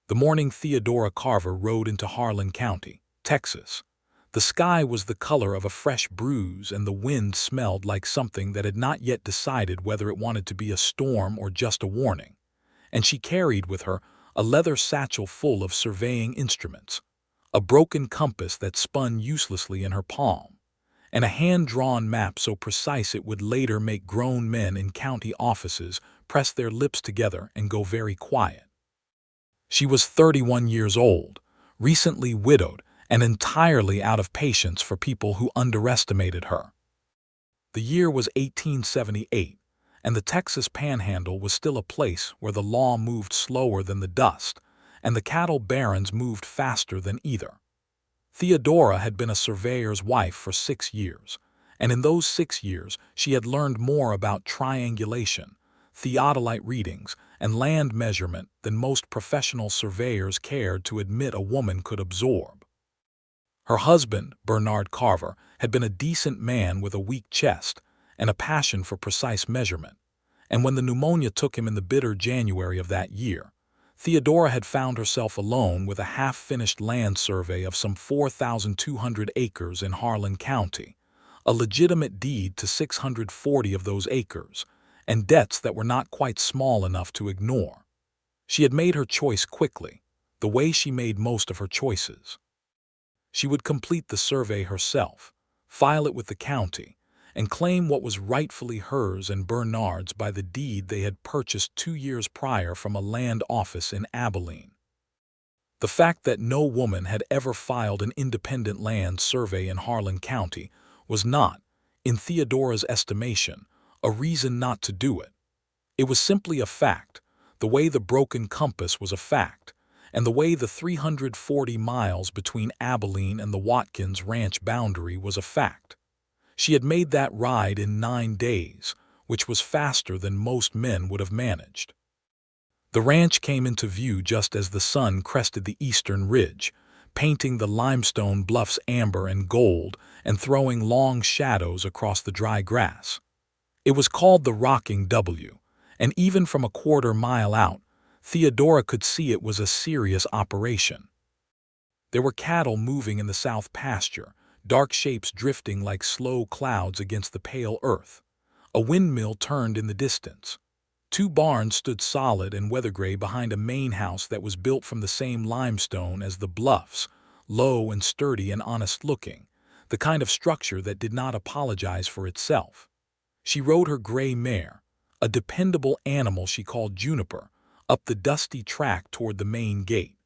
The morning Theodora Carver rode into Harlan County, Texas. The sky was the color of a fresh bruise and the wind smelled like something that had not yet decided whether it wanted to be a storm or just a warning. And she carried with her a leather satchel full of surveying instruments, a broken compass that spun uselessly in her palm, and a hand-drawn map so precise it would later make grown men in county offices press their lips together and go very quiet. She was 31 years old, recently widowed, and entirely out of patience for people who underestimated her. The year was 1878, and the Texas Panhandle was still a place where the law moved slower than the dust, and the cattle barons moved faster than either. Theodora had been a surveyor's wife for 6 years, and in those 6 years she had learned more about triangulation, theodolite readings, and land measurement than most professional surveyors cared to admit a woman could absorb. Her husband, Bernard Carver, had been a decent man with a weak chest and a passion for precise measurement, and when the pneumonia took him in the bitter January of that year, Theodora had found herself alone with a half-finished land survey of some 4,200 acres in Harlan County, a legitimate deed to 640 of those acres, and debts that were not quite small enough to ignore. She had made her choice quickly, the way she made most of her choices. She would complete the survey herself, file it with the county, and claim what was rightfully hers and Bernard's by the deed they had purchased 2 years prior from a land office in Abilene. The fact that no woman had ever filed an independent land survey in Harlan County was not, in Theodora's estimation, a reason not to do it. It was simply a fact, the way the broken compass was a fact, and the way the 340 miles between Abilene and the Watkins ranch boundary was a fact. She had made that ride in 9 days, which was faster than most men would have managed. The ranch came into view just as the sun crested the eastern ridge, painting the limestone bluffs amber and gold and throwing long shadows across the dry grass. It was called the Rocking W, and even from a quarter-mile out, Theodora could see it was a serious operation. There were cattle moving in the south pasture, dark shapes drifting like slow clouds against the pale earth. A windmill turned in the distance. 2 barns stood solid and weather-gray behind a main house that was built from the same limestone as the bluffs, low and sturdy and honest-looking, the kind of structure that did not apologize for itself. She rode her gray mare, a dependable animal she called Juniper, up the dusty track toward the main gate.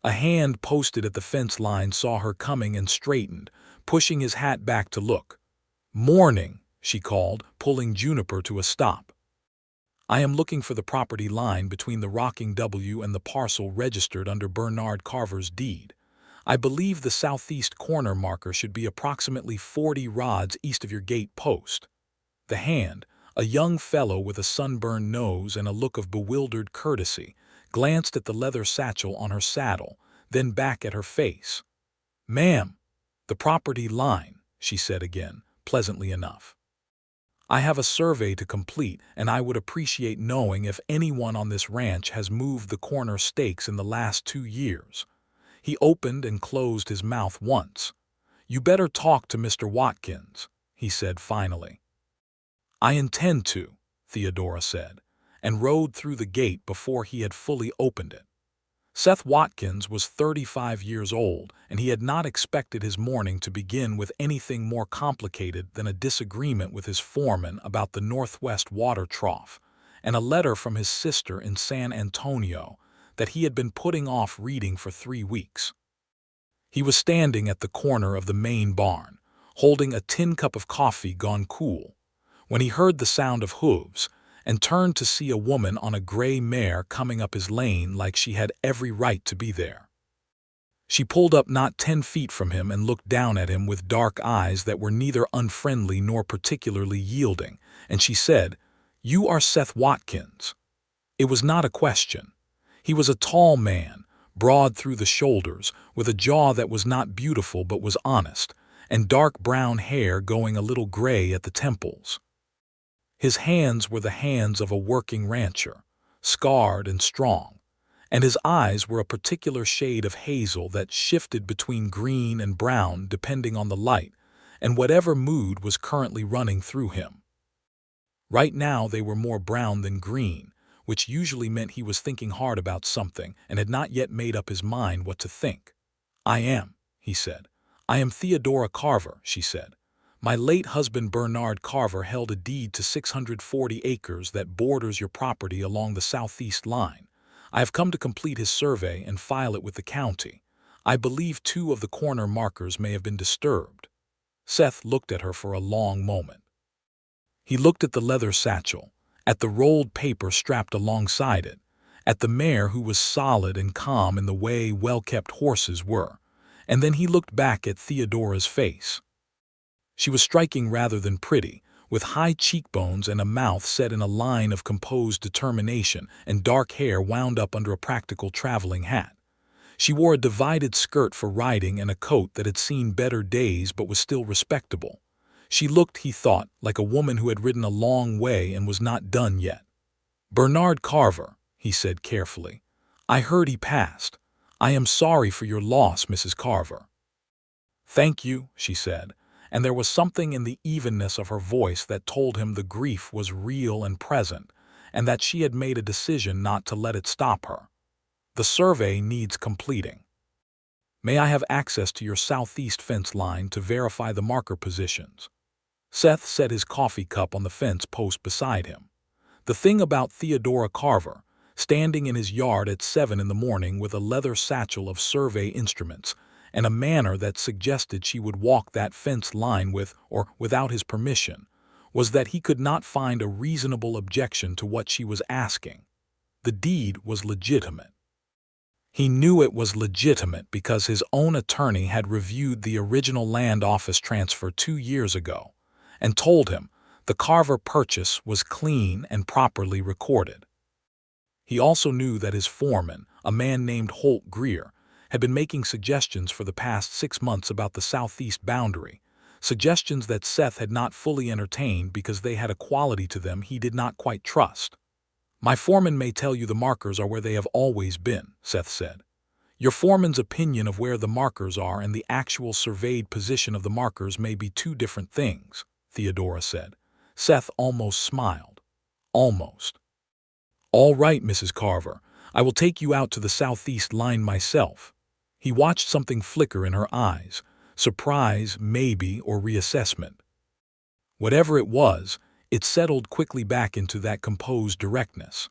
A hand posted at the fence line saw her coming and straightened, pushing his hat back to look. "Morning," she called, pulling Juniper to a stop. "I am looking for the property line between the Rocking W and the parcel registered under Bernard Carver's deed. I believe the southeast corner marker should be approximately 40 rods east of your gate post." The hand, a young fellow with a sunburned nose and a look of bewildered courtesy, glanced at the leather satchel on her saddle, then back at her face. "Ma'am, the property line," she said again, pleasantly enough. "I have a survey to complete, and I would appreciate knowing if anyone on this ranch has moved the corner stakes in the last 2 years. He opened and closed his mouth once. "You better talk to Mr. Watkins," he said finally. "I intend to," Theodora said, and rode through the gate before he had fully opened it. Seth Watkins was 35 years old, and he had not expected his morning to begin with anything more complicated than a disagreement with his foreman about the Northwest water trough, and a letter from his sister in San Antonio that he had been putting off reading for 3 weeks. He was standing at the corner of the main barn, holding a tin cup of coffee gone cool, when he heard the sound of hooves and turned to see a woman on a gray mare coming up his lane like she had every right to be there. She pulled up not 10 feet from him and looked down at him with dark eyes that were neither unfriendly nor particularly yielding, and she said, "You are Seth Watkins." It was not a question. He was a tall man, broad through the shoulders, with a jaw that was not beautiful but was honest, and dark brown hair going a little gray at the temples. His hands were the hands of a working rancher, scarred and strong, and his eyes were a particular shade of hazel that shifted between green and brown depending on the light and whatever mood was currently running through him. Right now they were more brown than green, which usually meant he was thinking hard about something and had not yet made up his mind what to think. "I am," he said. "I am Theodora Carver," she said. "My late husband Bernard Carver held a deed to 640 acres that borders your property along the southeast line. I have come to complete his survey and file it with the county. I believe 2 of the corner markers may have been disturbed." Seth looked at her for a long moment. He looked at the leather satchel, at the rolled paper strapped alongside it, at the mare who was solid and calm in the way well-kept horses were, and then he looked back at Theodora's face. She was striking rather than pretty, with high cheekbones and a mouth set in a line of composed determination and dark hair wound up under a practical traveling hat. She wore a divided skirt for riding and a coat that had seen better days but was still respectable. She looked, he thought, like a woman who had ridden a long way and was not done yet. "Bernard Carver," he said carefully. "I heard he passed. I am sorry for your loss, Mrs. Carver." "Thank you," she said, and there was something in the evenness of her voice that told him the grief was real and present, and that she had made a decision not to let it stop her. "The survey needs completing. May I have access to your southeast fence line to verify the marker positions?" Seth set his coffee cup on the fence post beside him. The thing about Theodora Carver, standing in his yard at 7 in the morning with a leather satchel of survey instruments, and a manner that suggested she would walk that fence line with or without his permission, was that he could not find a reasonable objection to what she was asking. The deed was legitimate. He knew it was legitimate because his own attorney had reviewed the original land office transfer 2 years ago and told him the Carver purchase was clean and properly recorded. He also knew that his foreman, a man named Holt Greer, had been making suggestions for the past 6 months about the southeast boundary, suggestions that Seth had not fully entertained because they had a quality to them he did not quite trust. "My foreman may tell you the markers are where they have always been," Seth said. "Your foreman's opinion of where the markers are and the actual surveyed position of the markers may be 2 different things," Theodora said. Seth almost smiled. Almost. "All right, Mrs. Carver, I will take you out to the southeast line myself." He watched something flicker in her eyes, surprise, maybe, or reassessment. Whatever it was, it settled quickly back into that composed directness.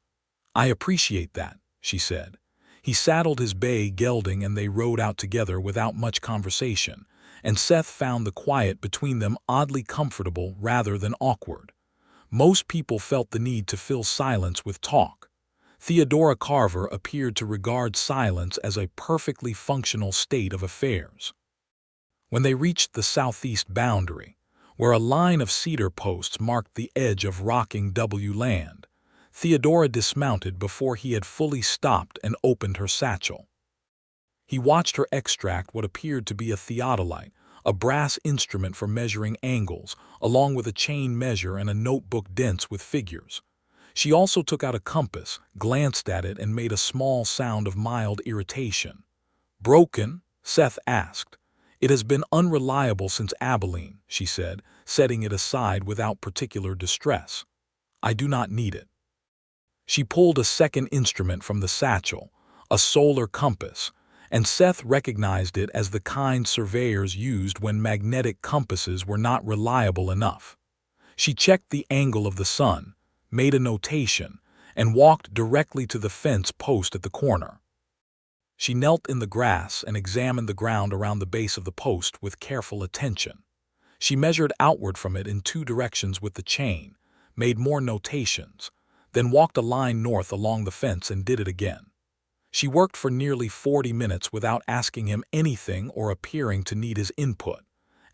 "I appreciate that," she said. He saddled his bay gelding and they rode out together without much conversation, and Seth found the quiet between them oddly comfortable rather than awkward. Most people felt the need to fill silence with talk. Theodora Carver appeared to regard silence as a perfectly functional state of affairs. When they reached the southeast boundary, where a line of cedar posts marked the edge of rocking W land, Theodora dismounted before he had fully stopped and opened her satchel. He watched her extract what appeared to be a theodolite, a brass instrument for measuring angles, along with a chain measure and a notebook dense with figures. She also took out a compass, glanced at it, and made a small sound of mild irritation. "Broken?" Seth asked. "It has been unreliable since Abilene," she said, setting it aside without particular distress. "I do not need it." She pulled a second instrument from the satchel, a solar compass, and Seth recognized it as the kind surveyors used when magnetic compasses were not reliable enough. She checked the angle of the sun, made a notation, and walked directly to the fence post at the corner. She knelt in the grass and examined the ground around the base of the post with careful attention. She measured outward from it in 2 directions with the chain, made more notations, then walked a line north along the fence and did it again. She worked for nearly 40 minutes without asking him anything or appearing to need his input,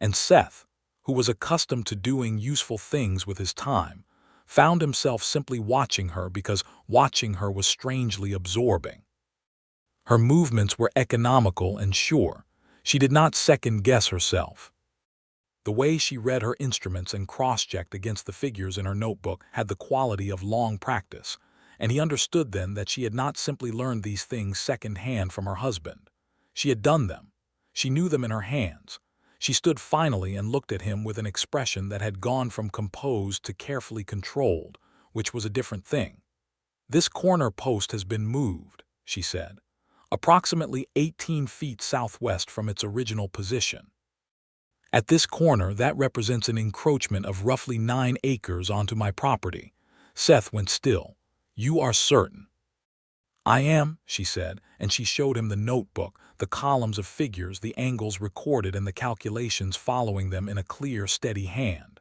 and Seth, who was accustomed to doing useful things with his time, found himself simply watching her because watching her was strangely absorbing. Her movements were economical and sure. She did not second-guess herself. The way she read her instruments and cross-checked against the figures in her notebook had the quality of long practice, and he understood then that she had not simply learned these things second-hand from her husband. She had done them. She knew them in her hands. She stood finally and looked at him with an expression that had gone from composed to carefully controlled, which was a different thing. "This corner post has been moved," she said, "approximately 18 feet southwest from its original position. At this corner, that represents an encroachment of roughly 9 acres onto my property." Seth went still. "You are certain?" "I am," she said, and she showed him the notebook, the columns of figures, the angles recorded, and the calculations following them in a clear, steady hand.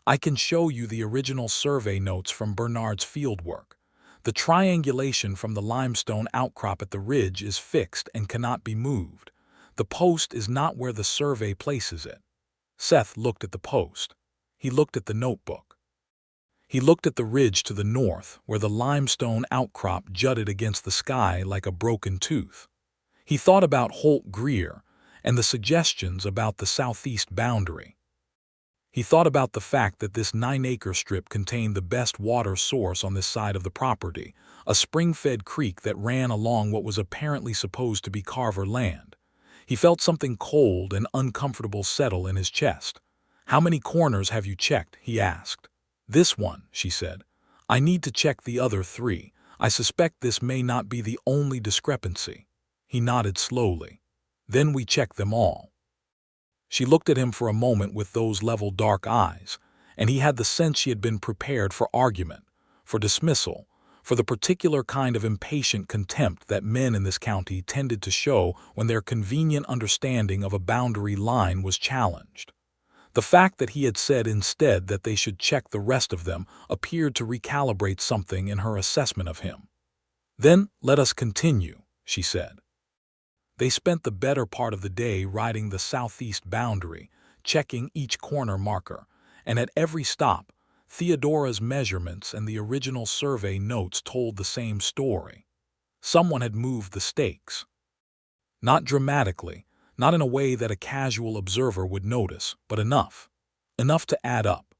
"I can show you the original survey notes from Bernard's fieldwork. The triangulation from the limestone outcrop at the ridge is fixed and cannot be moved. The post is not where the survey places it." Seth looked at the post. He looked at the notebook. He looked at the ridge to the north, where the limestone outcrop jutted against the sky like a broken tooth. He thought about Holt Greer and the suggestions about the southeast boundary. He thought about the fact that this 9-acre strip contained the best water source on this side of the property, a spring-fed creek that ran along what was apparently supposed to be Carver land. He felt something cold and uncomfortable settle in his chest. "How many corners have you checked?" he asked. "This one," she said. "I need to check the other 3. I suspect this may not be the only discrepancy." He nodded slowly. "Then we check them all." She looked at him for a moment with those level dark eyes, and he had the sense she had been prepared for argument, for dismissal, for the particular kind of impatient contempt that men in this county tended to show when their convenient understanding of a boundary line was challenged. The fact that he had said instead that they should check the rest of them appeared to recalibrate something in her assessment of him. "Then let us continue," she said. They spent the better part of the day riding the southeast boundary, checking each corner marker, and at every stop, Theodora's measurements and the original survey notes told the same story. Someone had moved the stakes. Not dramatically, not in a way that a casual observer would notice, but enough. Enough to add up.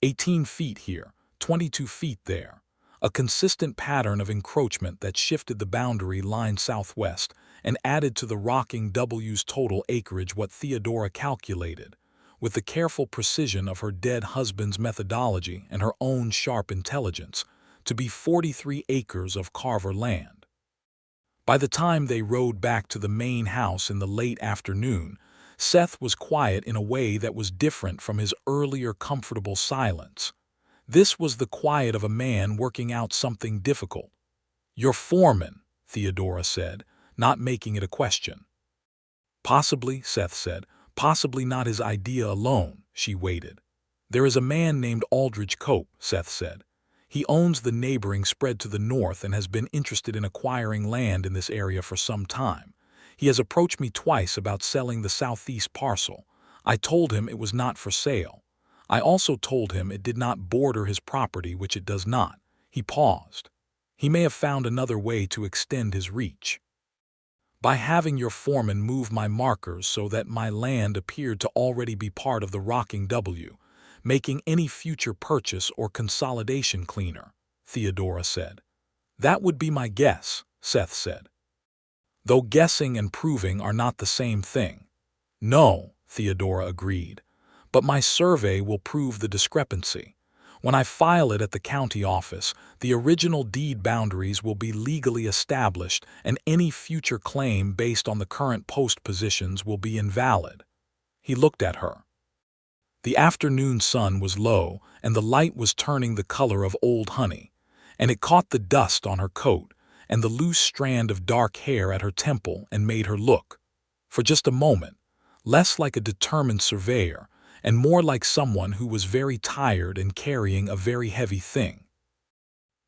18 feet here, 22 feet there. A consistent pattern of encroachment that shifted the boundary line southwest and added to the rocking W's total acreage what Theodora calculated, with the careful precision of her dead husband's methodology and her own sharp intelligence, to be 43 acres of Carver land. By the time they rode back to the main house in the late afternoon, Seth was quiet in a way that was different from his earlier comfortable silence. This was the quiet of a man working out something difficult. "Your foreman," Theodora said, not making it a question. "Possibly," Seth said, "possibly not his idea alone." She waited. "There is a man named Aldridge Cope," Seth said. "He owns the neighboring spread to the north and has been interested in acquiring land in this area for some time. He has approached me twice about selling the southeast parcel. I told him it was not for sale. I also told him it did not border his property, which it does not." He paused. "He may have found another way to extend his reach. By having your foreman move my markers so that my land appeared to already be part of the rocking W, making any future purchase or consolidation cleaner," Theodora said. "That would be my guess," Seth said. "Though guessing and proving are not the same thing." "No," Theodora agreed, "but my survey will prove the discrepancy. When I file it at the county office, the original deed boundaries will be legally established and any future claim based on the current post positions will be invalid." He looked at her. The afternoon sun was low and the light was turning the color of old honey, and it caught the dust on her coat and the loose strand of dark hair at her temple and made her look, for just a moment, less like a determined surveyor and more like someone who was very tired and carrying a very heavy thing.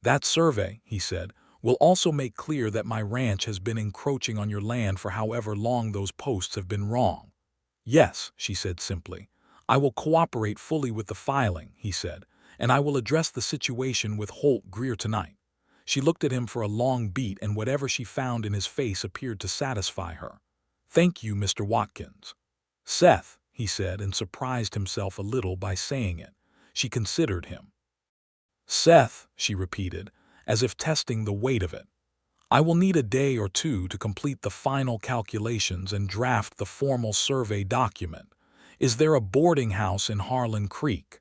"That survey," he said, "will also make clear that my ranch has been encroaching on your land for however long those posts have been wrong." "Yes," she said simply. "I will cooperate fully with the filing," he said, "and I will address the situation with Holt Greer tonight." She looked at him for a long beat and whatever she found in his face appeared to satisfy her. "Thank you, Mr. Watkins." "Seth," he said, and surprised himself a little by saying it. She considered him. "Seth," she repeated, as if testing the weight of it. "I will need a day or two to complete the final calculations and draft the formal survey document. Is there a boarding house in Harlan Creek?"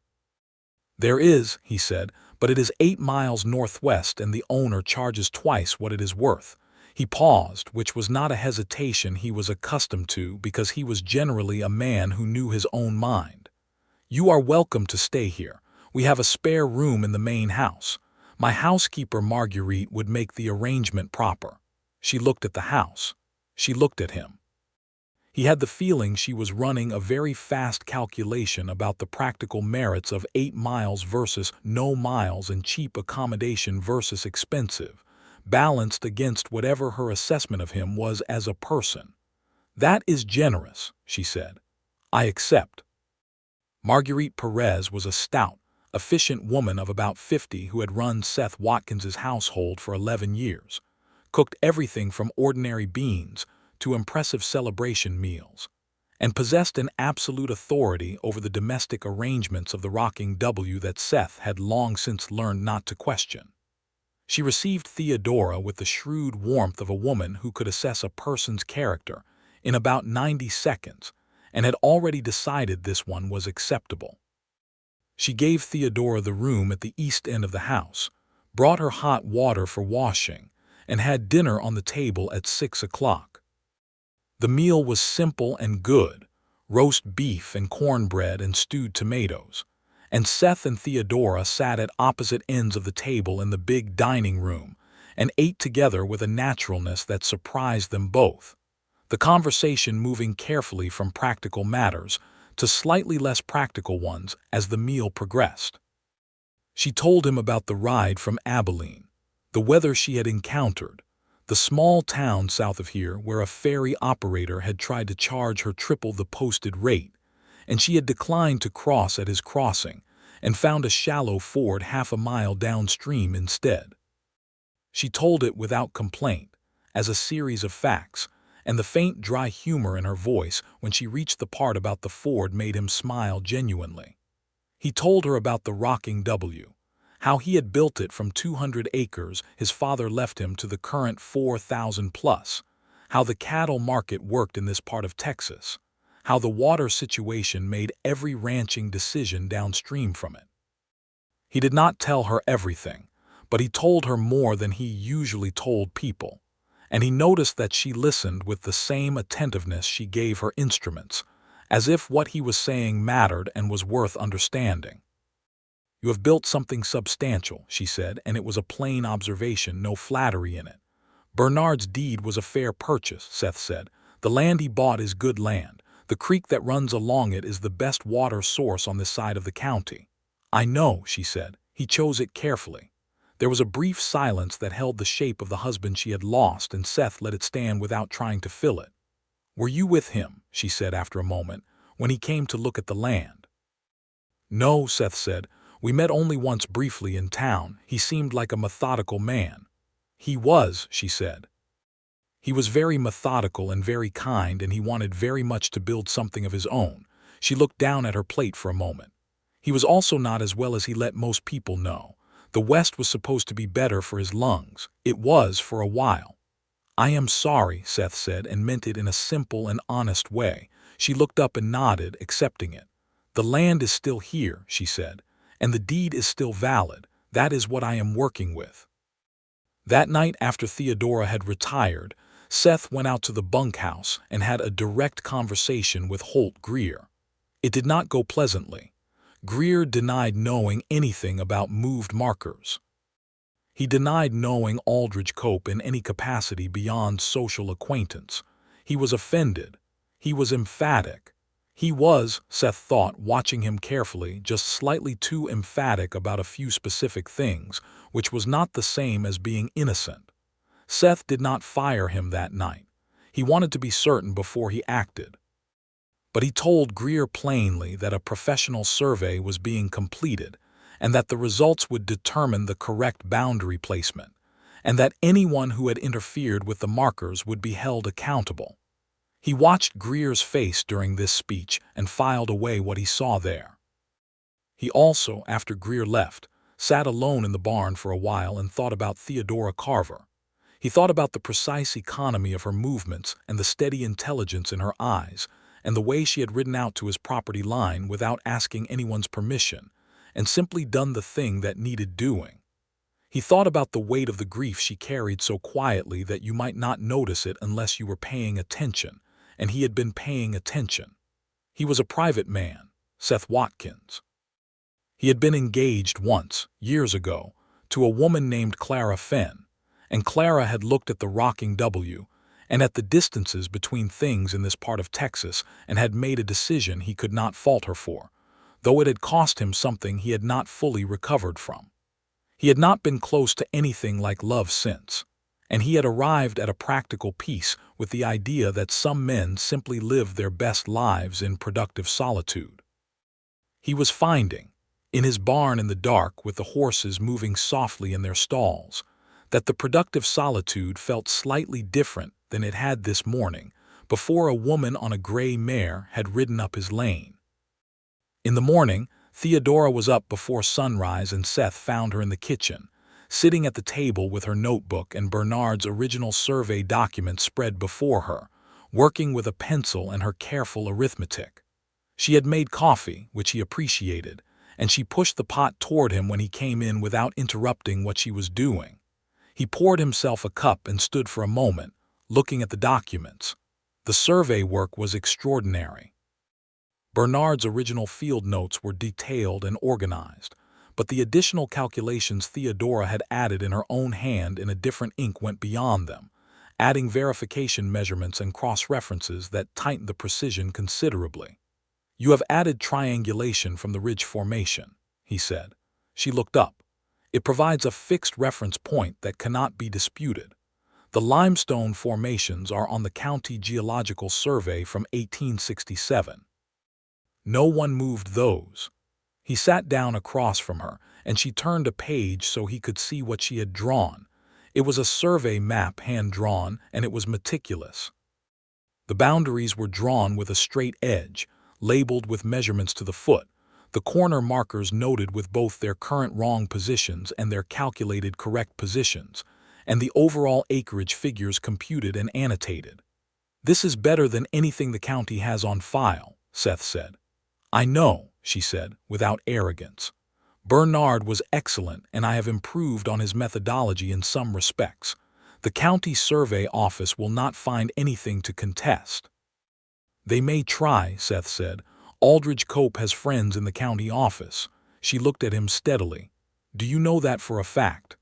"There is," he said, "but it is 8 miles northwest and the owner charges twice what it is worth." He paused, which was not a hesitation he was accustomed to because he was generally a man who knew his own mind. "You are welcome to stay here. We have a spare room in the main house. My housekeeper Marguerite would make the arrangement proper." She looked at the house. She looked at him. He had the feeling she was running a very fast calculation about the practical merits of 8 miles versus no miles and cheap accommodation versus expensive, balanced against whatever her assessment of him was as a person. "That is generous," she said. "I accept." Marguerite Perez was a stout, efficient woman of about 50 who had run Seth Watkins's household for 11 years, cooked everything from ordinary beans to impressive celebration meals, and possessed an absolute authority over the domestic arrangements of the rocking W that Seth had long since learned not to question. She received Theodora with the shrewd warmth of a woman who could assess a person's character in about 90 seconds and had already decided this one was acceptable. She gave Theodora the room at the east end of the house, brought her hot water for washing, and had dinner on the table at 6 o'clock. The meal was simple and good, roast beef and cornbread and stewed tomatoes, and Seth and Theodora sat at opposite ends of the table in the big dining room and ate together with a naturalness that surprised them both, the conversation moving carefully from practical matters to slightly less practical ones as the meal progressed. She told him about the ride from Abilene, the weather she had encountered, the small town south of here where a ferry operator had tried to charge her triple the posted rate, and she had declined to cross at his crossing and found a shallow ford half a mile downstream instead. She told it without complaint, as a series of facts, and the faint dry humor in her voice when she reached the part about the ford made him smile genuinely. He told her about the rocking W, how he had built it from 200 acres his father left him to the current 4,000 plus, how the cattle market worked in this part of Texas, how the water situation made every ranching decision downstream from it. He did not tell her everything, but he told her more than he usually told people, and he noticed that she listened with the same attentiveness she gave her instruments, as if what he was saying mattered and was worth understanding. "You have built something substantial," she said, and it was a plain observation, no flattery in it. "Bernard's deed was a fair purchase," Seth said. "The land he bought is good land. The creek that runs along it is the best water source on this side of the county." "I know," she said. "He chose it carefully." There was a brief silence that held the shape of the husband she had lost, and Seth let it stand without trying to fill it. "Were you with him," she said after a moment, "when he came to look at the land?" "No," Seth said. "We met only once briefly in town. He seemed like a methodical man." "He was," she said. "He was very methodical and very kind, and he wanted very much to build something of his own." She looked down at her plate for a moment. "He was also not as well as he let most people know. The West was supposed to be better for his lungs. It was for a while." "I am sorry," Seth said, and meant it in a simple and honest way. She looked up and nodded, accepting it. "The land is still here," she said, "and the deed is still valid. That is what I am working with." That night after Theodora had retired, Seth went out to the bunkhouse and had a direct conversation with Holt Greer. It did not go pleasantly. Greer denied knowing anything about moved markers. He denied knowing Aldridge Cope in any capacity beyond social acquaintance. He was offended. He was emphatic. He was, Seth thought, watching him carefully, just slightly too emphatic about a few specific things, which was not the same as being innocent. Seth did not fire him that night. He wanted to be certain before he acted. But he told Greer plainly that a professional survey was being completed, and that the results would determine the correct boundary placement, and that anyone who had interfered with the markers would be held accountable. He watched Greer's face during this speech and filed away what he saw there. He also, after Greer left, sat alone in the barn for a while and thought about Theodora Carver. He thought about the precise economy of her movements and the steady intelligence in her eyes, and the way she had ridden out to his property line without asking anyone's permission, and simply done the thing that needed doing. He thought about the weight of the grief she carried so quietly that you might not notice it unless you were paying attention, and he had been paying attention. He was a private man, Seth Watkins. He had been engaged once, years ago, to a woman named Clara Fenn, and Clara had looked at the rocking W and at the distances between things in this part of Texas and had made a decision he could not fault her for, though it had cost him something he had not fully recovered from. He had not been close to anything like love since, and he had arrived at a practical peace with the idea that some men simply live their best lives in productive solitude. He was finding, in his barn in the dark with the horses moving softly in their stalls, that the productive solitude felt slightly different than it had this morning, before a woman on a gray mare had ridden up his lane. In the morning, Theodora was up before sunrise and Seth found her in the kitchen, sitting at the table with her notebook and Bernard's original survey document spread before her, working with a pencil and her careful arithmetic. She had made coffee, which he appreciated, and she pushed the pot toward him when he came in without interrupting what she was doing. He poured himself a cup and stood for a moment, looking at the documents. The survey work was extraordinary. Bernard's original field notes were detailed and organized, but the additional calculations Theodora had added in her own hand in a different ink went beyond them, adding verification measurements and cross-references that tightened the precision considerably. "You have added triangulation from the ridge formation," he said. She looked up. "It provides a fixed reference point that cannot be disputed. The limestone formations are on the County Geological Survey from 1867. No one moved those." He sat down across from her, and she turned a page so he could see what she had drawn. It was a survey map hand-drawn, and it was meticulous. The boundaries were drawn with a straight edge, labeled with measurements to the foot, the corner markers noted with both their current wrong positions and their calculated correct positions, and the overall acreage figures computed and annotated. "This is better than anything the county has on file," Seth said. "I know," she said, without arrogance. "Bernard was excellent, and I have improved on his methodology in some respects. The county survey office will not find anything to contest." "They may try," Seth said. "Aldridge Cope has friends in the county office." She looked at him steadily. "Do you know that for a fact?"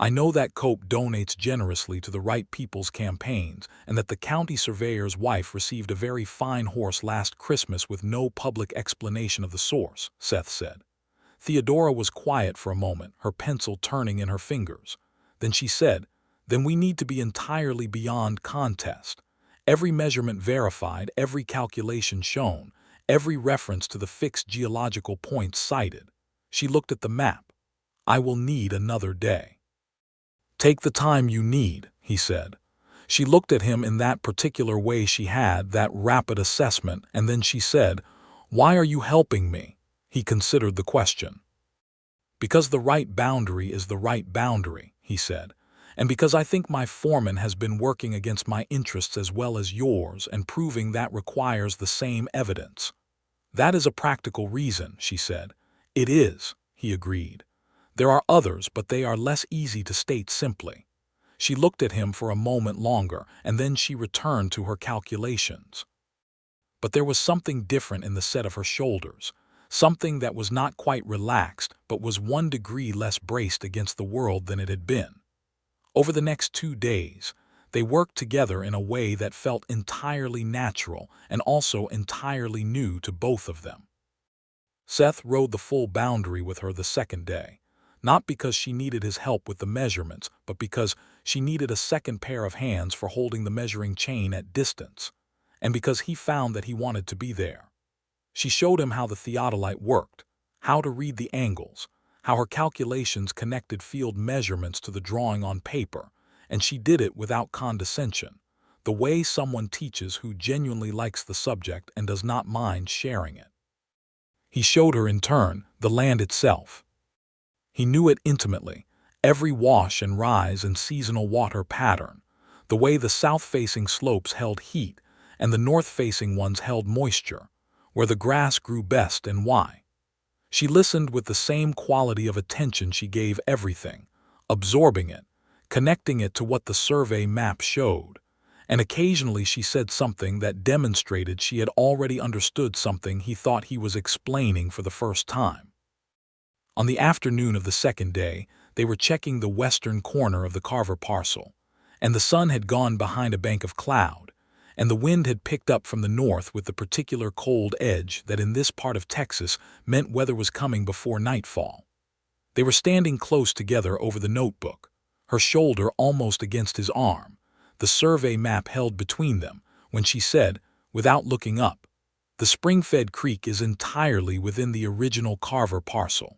"I know that Cope donates generously to the right people's campaigns and that the county surveyor's wife received a very fine horse last Christmas with no public explanation of the source," Seth said. Theodora was quiet for a moment, her pencil turning in her fingers. Then she said, "Then we need to be entirely beyond contest. Every measurement verified, every calculation shown, every reference to the fixed geological points cited." She looked at the map. "I will need another day." "Take the time you need," he said. She looked at him in that particular way she had, that rapid assessment, and then she said, "Why are you helping me?" He considered the question. "Because the right boundary is the right boundary," he said, "and because I think my foreman has been working against my interests as well as yours, and proving that requires the same evidence." "That is a practical reason," she said. "It is," he agreed. "There are others, but they are less easy to state simply." She looked at him for a moment longer, and then she returned to her calculations. But there was something different in the set of her shoulders, something that was not quite relaxed but was 1 degree less braced against the world than it had been. Over the next 2 days, they worked together in a way that felt entirely natural and also entirely new to both of them. Seth rode the full boundary with her the second day, not because she needed his help with the measurements, but because she needed a second pair of hands for holding the measuring chain at distance, and because he found that he wanted to be there. She showed him how the theodolite worked, how to read the angles, how her calculations connected field measurements to the drawing on paper, and she did it without condescension, the way someone teaches who genuinely likes the subject and does not mind sharing it. He showed her, in turn, the land itself. He knew it intimately, every wash and rise and seasonal water pattern, the way the south-facing slopes held heat and the north-facing ones held moisture, where the grass grew best and why. She listened with the same quality of attention she gave everything, absorbing it, connecting it to what the survey map showed, and occasionally she said something that demonstrated she had already understood something he thought he was explaining for the first time. On the afternoon of the second day, they were checking the western corner of the Carver parcel, and the sun had gone behind a bank of cloud, and the wind had picked up from the north with the particular cold edge that in this part of Texas meant weather was coming before nightfall. They were standing close together over the notebook, her shoulder almost against his arm, the survey map held between them, when she said, without looking up, "The spring-fed creek is entirely within the original Carver parcel."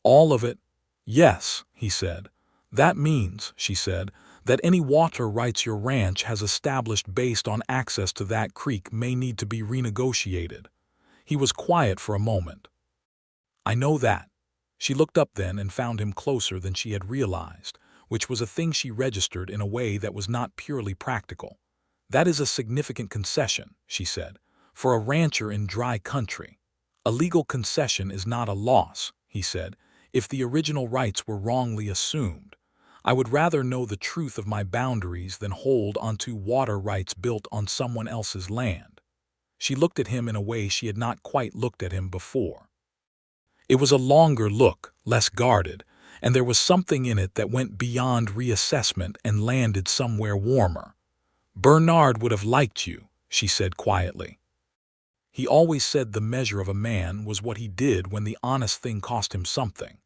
"All of it?" "Yes," he said. "That means," she said, "that any water rights your ranch has established based on access to that creek may need to be renegotiated." He was quiet for a moment. "I know that." She looked up then and found him closer than she had realized, which was a thing she registered in a way that was not purely practical. "That is a significant concession," she said, "for a rancher in dry country." "A legal concession is not a loss," he said, "if the original rights were wrongly assumed. I would rather know the truth of my boundaries than hold onto water rights built on someone else's land." She looked at him in a way she had not quite looked at him before. It was a longer look, less guarded, and there was something in it that went beyond reassessment and landed somewhere warmer. "Bernard would have liked you," she said quietly. "He always said the measure of a man was what he did when the honest thing cost him something."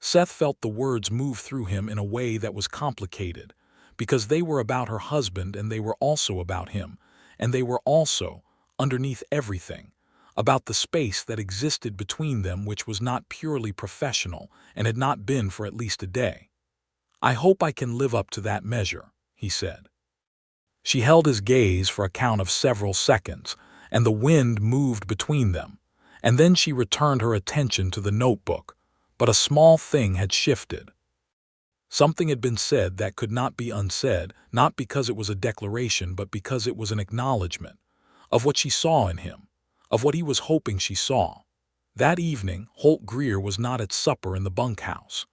Seth felt the words move through him in a way that was complicated, because they were about her husband and they were also about him, and they were also, underneath everything, about the space that existed between them which was not purely professional and had not been for at least a day. "I hope I can live up to that measure," he said. She held his gaze for a count of several seconds, and the wind moved between them, and then she returned her attention to the notebook. But a small thing had shifted. Something had been said that could not be unsaid, not because it was a declaration but because it was an acknowledgement of what she saw in him, of what he was hoping she saw. That evening, Holt Greer was not at supper in the bunkhouse.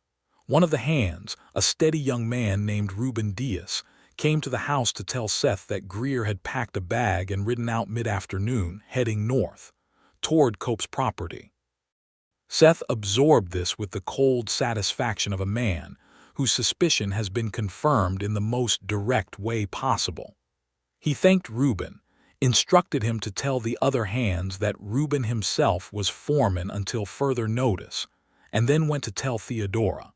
One of the hands, a steady young man named Reuben Diaz, came to the house to tell Seth that Greer had packed a bag and ridden out mid-afternoon, heading north, toward Cope's property. Seth absorbed this with the cold satisfaction of a man whose suspicion has been confirmed in the most direct way possible. He thanked Reuben, instructed him to tell the other hands that Reuben himself was foreman until further notice, and then went to tell Theodora.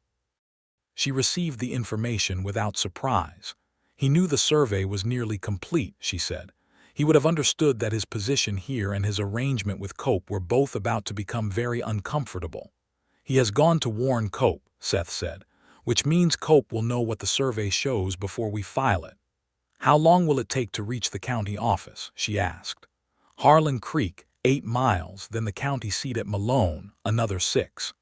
She received the information without surprise. He knew the survey was nearly complete, she said. He would have understood that his position here and his arrangement with Cope were both about to become very uncomfortable. "He has gone to warn Cope," Seth said, "which means Cope will know what the survey shows before we file it." "How long will it take to reach the county office?" she asked. "Harlan Creek, 8 miles, then the county seat at Malone, another 6.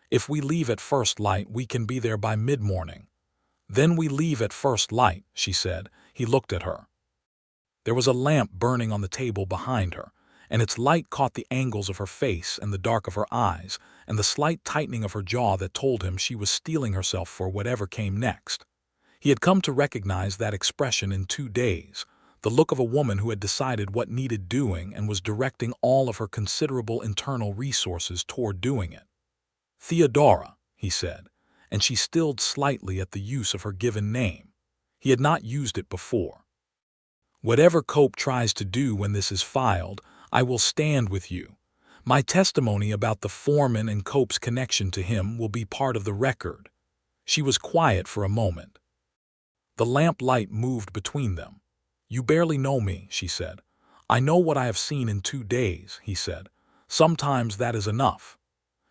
If we leave at first light, we can be there by mid-morning." "Then we leave at first light," she said. He looked at her. There was a lamp burning on the table behind her, and its light caught the angles of her face and the dark of her eyes and the slight tightening of her jaw that told him she was steeling herself for whatever came next. He had come to recognize that expression in 2 days, the look of a woman who had decided what needed doing and was directing all of her considerable internal resources toward doing it. "Theodora," he said, and she stilled slightly at the use of her given name. He had not used it before. "Whatever Cope tries to do when this is filed, I will stand with you. My testimony about the foreman and Cope's connection to him will be part of the record." She was quiet for a moment. The lamp light moved between them. "You barely know me," she said. "I know what I have seen in 2 days," he said. "Sometimes that is enough."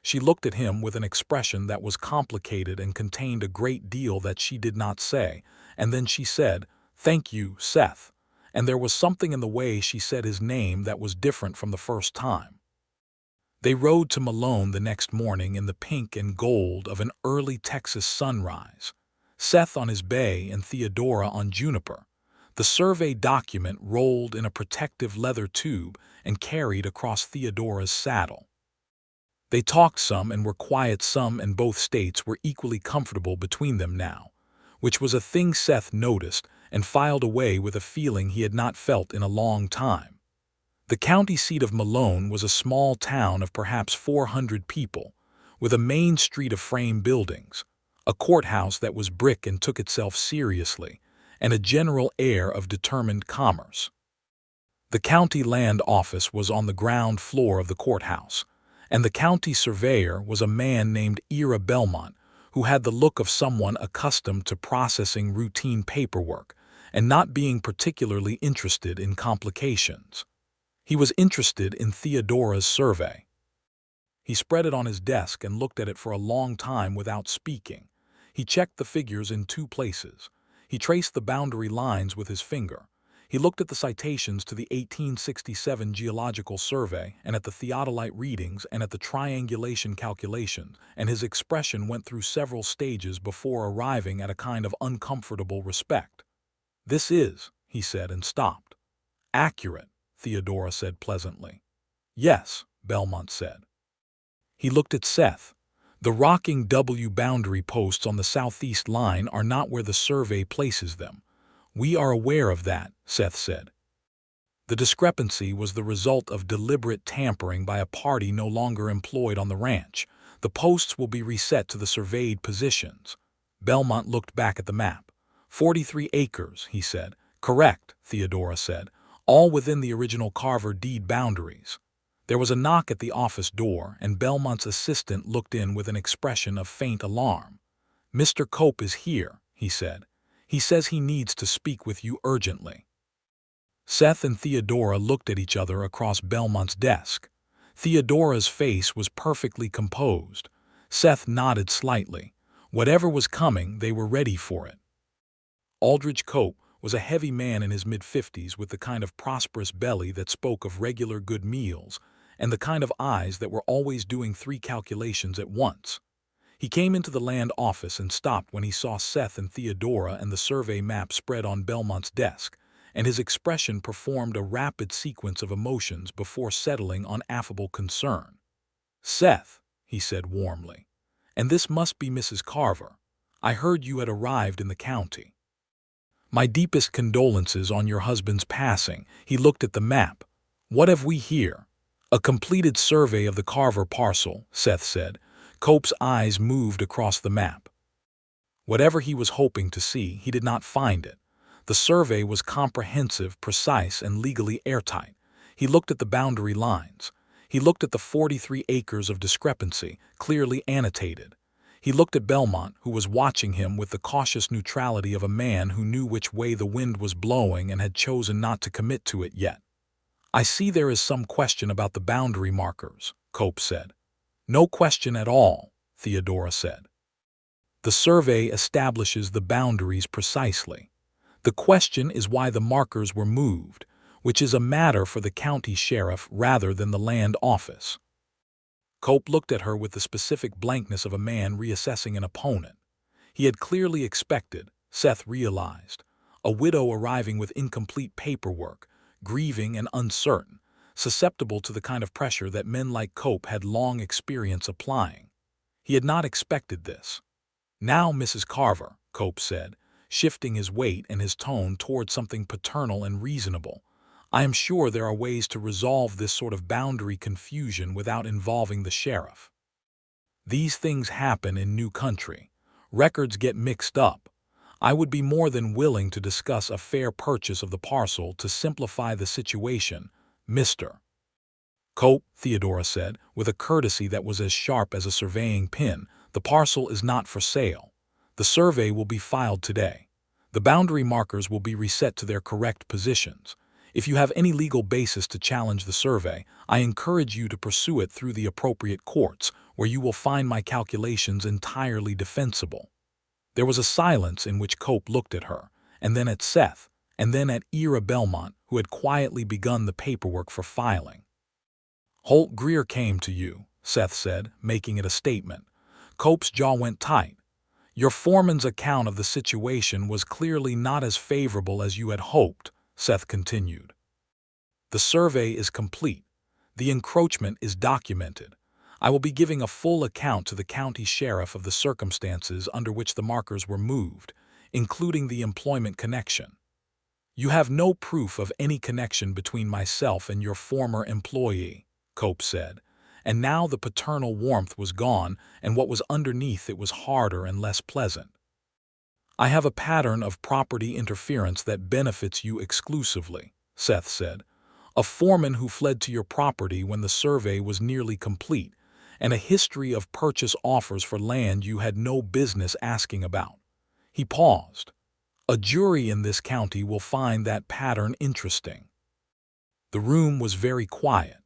She looked at him with an expression that was complicated and contained a great deal that she did not say, and then she said, "Thank you, Seth." And there was something in the way she said his name that was different from the first time. They rode to Malone the next morning in the pink and gold of an early Texas sunrise, Seth on his bay and Theodora on Juniper. The survey document rolled in a protective leather tube and carried across Theodora's saddle. They talked some and were quiet some, and both states were equally comfortable between them now, which was a thing Seth noticed and filed away with a feeling he had not felt in a long time. The county seat of Malone was a small town of perhaps 400 people, with a main street of frame buildings, a courthouse that was brick and took itself seriously, and a general air of determined commerce. The county land office was on the ground floor of the courthouse, and the county surveyor was a man named Ira Belmont, who had the look of someone accustomed to processing routine paperwork and not being particularly interested in complications. He was interested in Theodora's survey. He spread it on his desk and looked at it for a long time without speaking. He checked the figures in two places. He traced the boundary lines with his finger. He looked at the citations to the 1867 Geological Survey and at the theodolite readings and at the triangulation calculation, and his expression went through several stages before arriving at a kind of uncomfortable respect. "This is," he said and stopped. "Accurate," Theodora said pleasantly. "Yes," Belmont said. He looked at Seth. "The rocking W boundary posts on the southeast line are not where the survey places them. We are aware of that," Seth said. "The discrepancy was the result of deliberate tampering by a party no longer employed on the ranch. The posts will be reset to the surveyed positions." Belmont looked back at the map. 43 acres, he said. "Correct," Theodora said. "All within the original Carver deed boundaries." There was a knock at the office door, and Belmont's assistant looked in with an expression of faint alarm. "Mr. Cope is here," he said. "He says he needs to speak with you urgently." Seth and Theodora looked at each other across Belmont's desk. Theodora's face was perfectly composed. Seth nodded slightly. Whatever was coming, they were ready for it. Aldridge Cope was a heavy man in his mid-50s with the kind of prosperous belly that spoke of regular good meals and the kind of eyes that were always doing 3 calculations at once. He came into the land office and stopped when he saw Seth and Theodora and the survey map spread on Belmont's desk, and his expression performed a rapid sequence of emotions before settling on affable concern. "Seth," he said warmly, "and this must be Mrs. Carver. I heard you had arrived in the county." "My deepest condolences on your husband's passing." He looked at the map. "What have we here?" "A completed survey of the Carver parcel," Seth said. Cope's eyes moved across the map. Whatever he was hoping to see, he did not find it. The survey was comprehensive, precise, and legally airtight. He looked at the boundary lines. He looked at the 43 acres of discrepancy, clearly annotated. He looked at Belmont, who was watching him with the cautious neutrality of a man who knew which way the wind was blowing and had chosen not to commit to it yet. "I see there is some question about the boundary markers," Cope said. "No question at all," Theodora said. "The survey establishes the boundaries precisely. The question is why the markers were moved, which is a matter for the county sheriff rather than the land office." Cope looked at her with the specific blankness of a man reassessing an opponent. He had clearly expected, Seth realized, a widow arriving with incomplete paperwork, grieving and uncertain, susceptible to the kind of pressure that men like Cope had long experience applying. He had not expected this. "Now, Mrs. Carver," Cope said, shifting his weight and his tone toward something paternal and reasonable, "I am sure there are ways to resolve this sort of boundary confusion without involving the sheriff. These things happen in new country. Records get mixed up. I would be more than willing to discuss a fair purchase of the parcel to simplify the situation, Mr. Cope," Theodora said, with a courtesy that was as sharp as a surveying pin. "The parcel is not for sale. The survey will be filed today. The boundary markers will be reset to their correct positions. If you have any legal basis to challenge the survey, I encourage you to pursue it through the appropriate courts, where you will find my calculations entirely defensible." There was a silence in which Cope looked at her, and then at Seth, and then at Ira Belmont, who had quietly begun the paperwork for filing. Holt Greer came to you, Seth said, making it a statement. Cope's jaw went tight. Your foreman's account of the situation was clearly not as favorable as you had hoped, Seth continued. The survey is complete. The encroachment is documented. I will be giving a full account to the county sheriff of the circumstances under which the markers were moved, including the employment connection. You have no proof of any connection between myself and your former employee, Cope said, and now the paternal warmth was gone, and what was underneath it was harder and less pleasant. I have a pattern of property interference that benefits you exclusively, Seth said. A foreman who fled to your property when the survey was nearly complete, and a history of purchase offers for land you had no business asking about. He paused. A jury in this county will find that pattern interesting. The room was very quiet.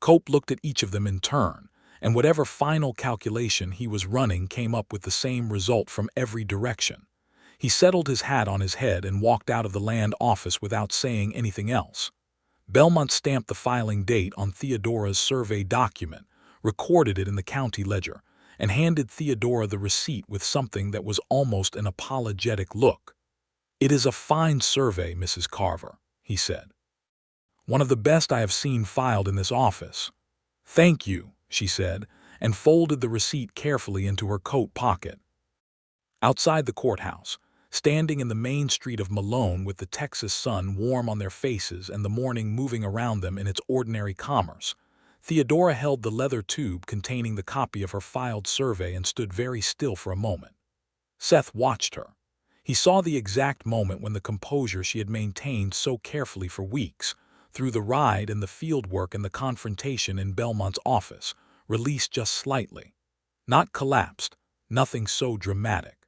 Cope looked at each of them in turn, and whatever final calculation he was running came up with the same result from every direction. He settled his hat on his head and walked out of the land office without saying anything else. Belmont stamped the filing date on Theodora's survey document, recorded it in the county ledger, and handed Theodora the receipt with something that was almost an apologetic look. "It is a fine survey, Mrs. Carver," he said. "One of the best I have seen filed in this office." "Thank you," she said, and folded the receipt carefully into her coat pocket. Outside the courthouse, standing in the main street of Malone with the Texas sun warm on their faces and the morning moving around them in its ordinary commerce, Theodora held the leather tube containing the copy of her filed survey and stood very still for a moment. Seth watched her. He saw the exact moment when the composure she had maintained so carefully for weeks, through the ride and the field work and the confrontation in Belmont's office, released just slightly. Not collapsed, nothing so dramatic.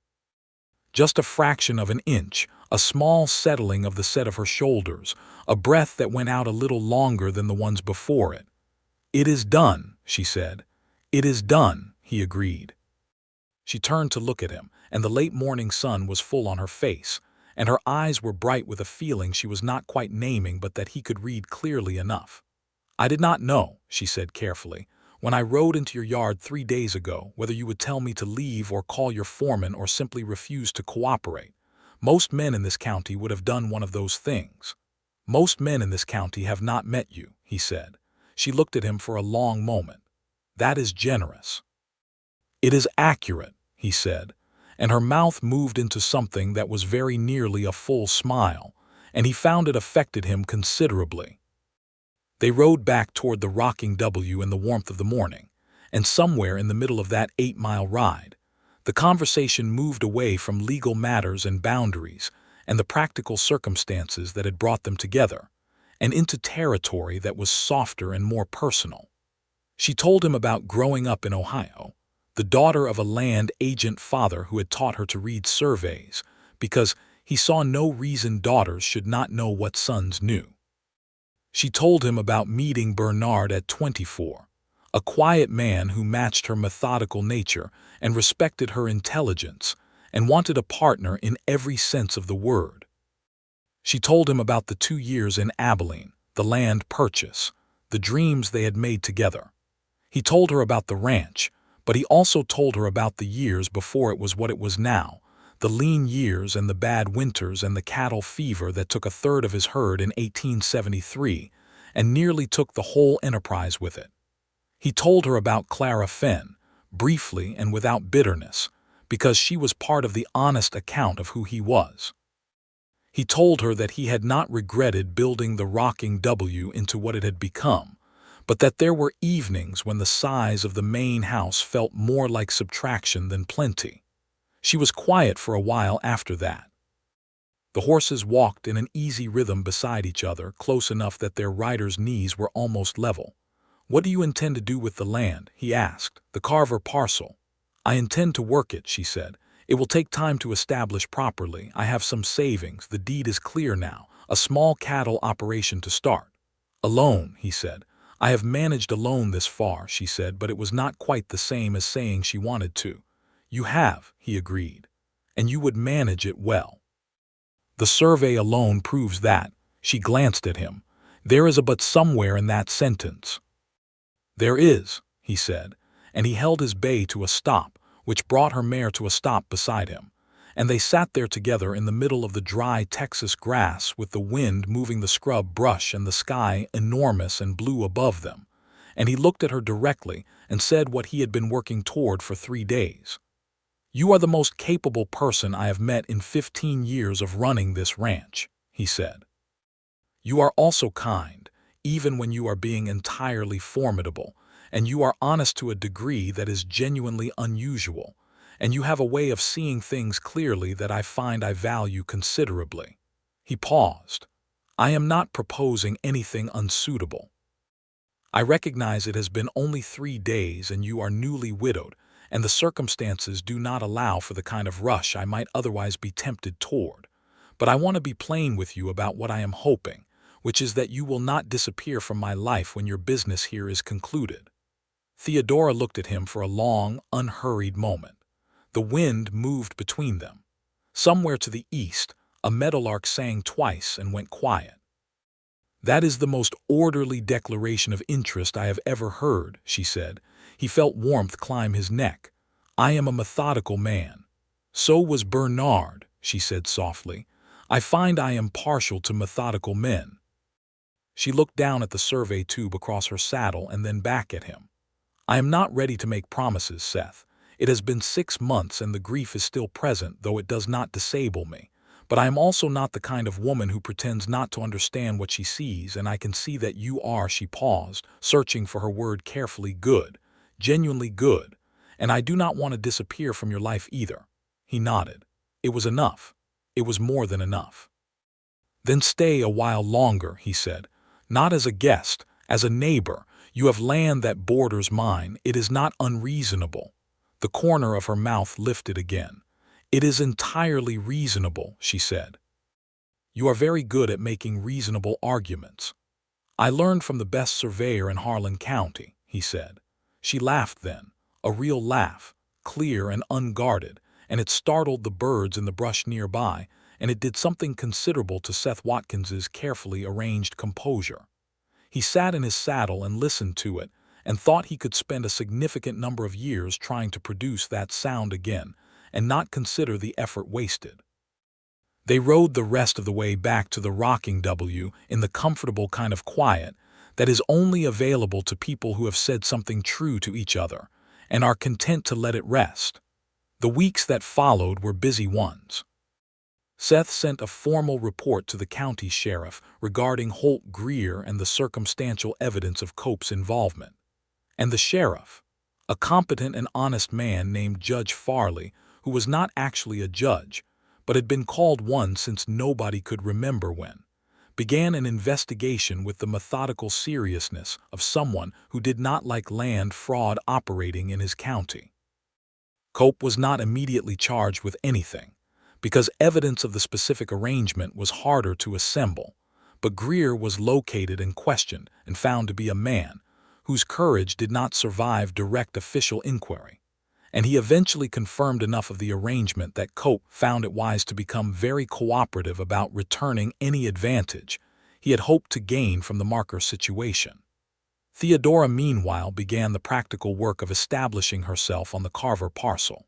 Just a fraction of an inch, a small settling of the set of her shoulders, a breath that went out a little longer than the ones before it. "It is done," she said. "It is done," he agreed. She turned to look at him, and the late morning sun was full on her face, and her eyes were bright with a feeling she was not quite naming but that he could read clearly enough. "I did not know," she said carefully, "when I rode into your yard 3 days ago, whether you would tell me to leave or call your foreman or simply refuse to cooperate. Most men in this county would have done one of those things." "Most men in this county have not met you," he said. She looked at him for a long moment. "That is generous." "It is accurate," he said, and her mouth moved into something that was very nearly a full smile, and he found it affected him considerably. They rode back toward the rocking W in the warmth of the morning, and somewhere in the middle of that 8-mile ride, the conversation moved away from legal matters and boundaries and the practical circumstances that had brought them together, and into territory that was softer and more personal. She told him about growing up in Ohio, the daughter of a land agent father who had taught her to read surveys, because he saw no reason daughters should not know what sons knew. She told him about meeting Bernard at 24, a quiet man who matched her methodical nature and respected her intelligence and wanted a partner in every sense of the word. She told him about the 2 years in Abilene, the land purchase, the dreams they had made together. He told her about the ranch, but he also told her about the years before it was what it was now, the lean years and the bad winters and the cattle fever that took a third of his herd in 1873 and nearly took the whole enterprise with it. He told her about Clara Fenn, briefly and without bitterness, because she was part of the honest account of who he was. He told her that he had not regretted building the rocking W into what it had become, but that there were evenings when the size of the main house felt more like subtraction than plenty. She was quiet for a while after that. The horses walked in an easy rhythm beside each other, close enough that their riders' knees were almost level. "What do you intend to do with the land?" he asked. "The Carver parcel." "I intend to work it," she said. "It will take time to establish properly. I have some savings. The deed is clear now. A small cattle operation to start." "Alone," he said. "I have managed alone this far," she said, but it was not quite the same as saying she wanted to. "You have," he agreed, "and you would manage it well." "The survey alone proves that." She glanced at him. "There is a but somewhere in that sentence." "There is," he said, and he held his bay to a stop, which brought her mare to a stop beside him, and they sat there together in the middle of the dry Texas grass with the wind moving the scrub brush and the sky enormous and blue above them, and he looked at her directly and said what he had been working toward for 3 days. "You are the most capable person I have met in 15 years of running this ranch," he said. "You are also kind, even when you are being entirely formidable, and you are honest to a degree that is genuinely unusual, and you have a way of seeing things clearly that I find I value considerably." He paused. "I am not proposing anything unsuitable. I recognize it has been only 3 days and you are newly widowed, and the circumstances do not allow for the kind of rush I might otherwise be tempted toward. But I want to be plain with you about what I am hoping, which is that you will not disappear from my life when your business here is concluded." Theodora looked at him for a long, unhurried moment. The wind moved between them. Somewhere to the east, a meadowlark sang twice and went quiet. "That is the most orderly declaration of interest I have ever heard," she said. He felt warmth climb his neck. "I am a methodical man." "So was Bernard," she said softly. "I find I am partial to methodical men." She looked down at the survey tube across her saddle and then back at him. "I am not ready to make promises, Seth. It has been 6 months and the grief is still present, though it does not disable me. But I am also not the kind of woman who pretends not to understand what she sees, and I can see that you are." She paused, searching for her word carefully. "Good, genuinely good, and I do not want to disappear from your life either." He nodded. "It was enough. It was more than enough." "Then stay a while longer," he said. "Not as a guest, as a neighbor. You have land that borders mine. It is not unreasonable." The corner of her mouth lifted again. "It is entirely reasonable," she said. "You are very good at making reasonable arguments." "I learned from the best surveyor in Harlan County," he said. She laughed then, a real laugh, clear and unguarded, and it startled the birds in the brush nearby, and it did something considerable to Seth Watkins's carefully arranged composure. He sat in his saddle and listened to it, and thought he could spend a significant number of years trying to produce that sound again, and not consider the effort wasted. They rode the rest of the way back to the rocking W in the comfortable kind of quiet that is only available to people who have said something true to each other and are content to let it rest. The weeks that followed were busy ones. Seth sent a formal report to the county sheriff regarding Holt Greer and the circumstantial evidence of Cope's involvement. And the sheriff, a competent and honest man named Judge Farley, who was not actually a judge, but had been called one since nobody could remember when, began an investigation with the methodical seriousness of someone who did not like land fraud operating in his county. Cope was not immediately charged with anything, because evidence of the specific arrangement was harder to assemble, but Greer was located and questioned and found to be a man whose courage did not survive direct official inquiry, and he eventually confirmed enough of the arrangement that Cope found it wise to become very cooperative about returning any advantage he had hoped to gain from the marker situation. Theodora meanwhile began the practical work of establishing herself on the Carver parcel.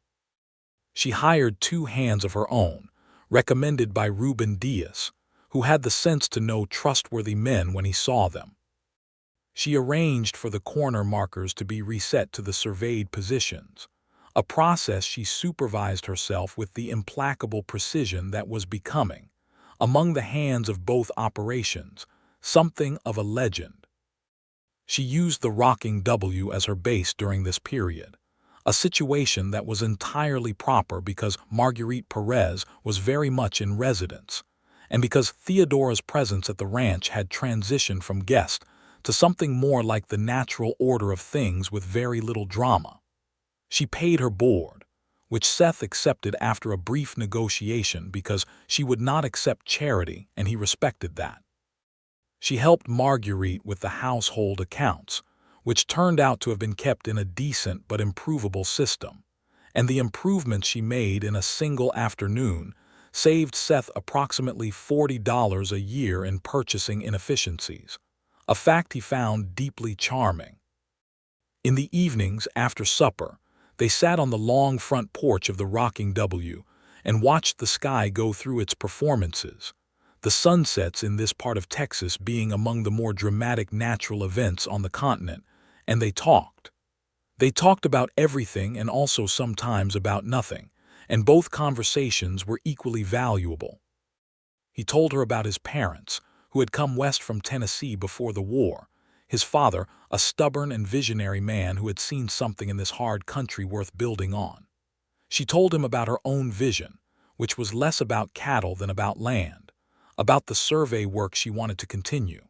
She hired 2 hands of her own, recommended by Reuben Diaz, who had the sense to know trustworthy men when he saw them. She arranged for the corner markers to be reset to the surveyed positions, a process she supervised herself with the implacable precision that was becoming, among the hands of both operations, something of a legend. She used the rocking W as her base during this period, a situation that was entirely proper because Marguerite Perez was very much in residence, and because Theodora's presence at the ranch had transitioned from guest to something more like the natural order of things with very little drama. She paid her board, which Seth accepted after a brief negotiation because she would not accept charity, and he respected that. She helped Marguerite with the household accounts, which turned out to have been kept in a decent but improvable system, and the improvements she made in a single afternoon saved Seth approximately $40 a year in purchasing inefficiencies, a fact he found deeply charming. In the evenings, after supper, they sat on the long front porch of the rocking W and watched the sky go through its performances, the sunsets in this part of Texas being among the more dramatic natural events on the continent, and they talked. They talked about everything and also sometimes about nothing, and both conversations were equally valuable. He told her about his parents, who had come west from Tennessee before the war, his father, a stubborn and visionary man who had seen something in this hard country worth building on. She told him about her own vision, which was less about cattle than about land, about the survey work she wanted to continue.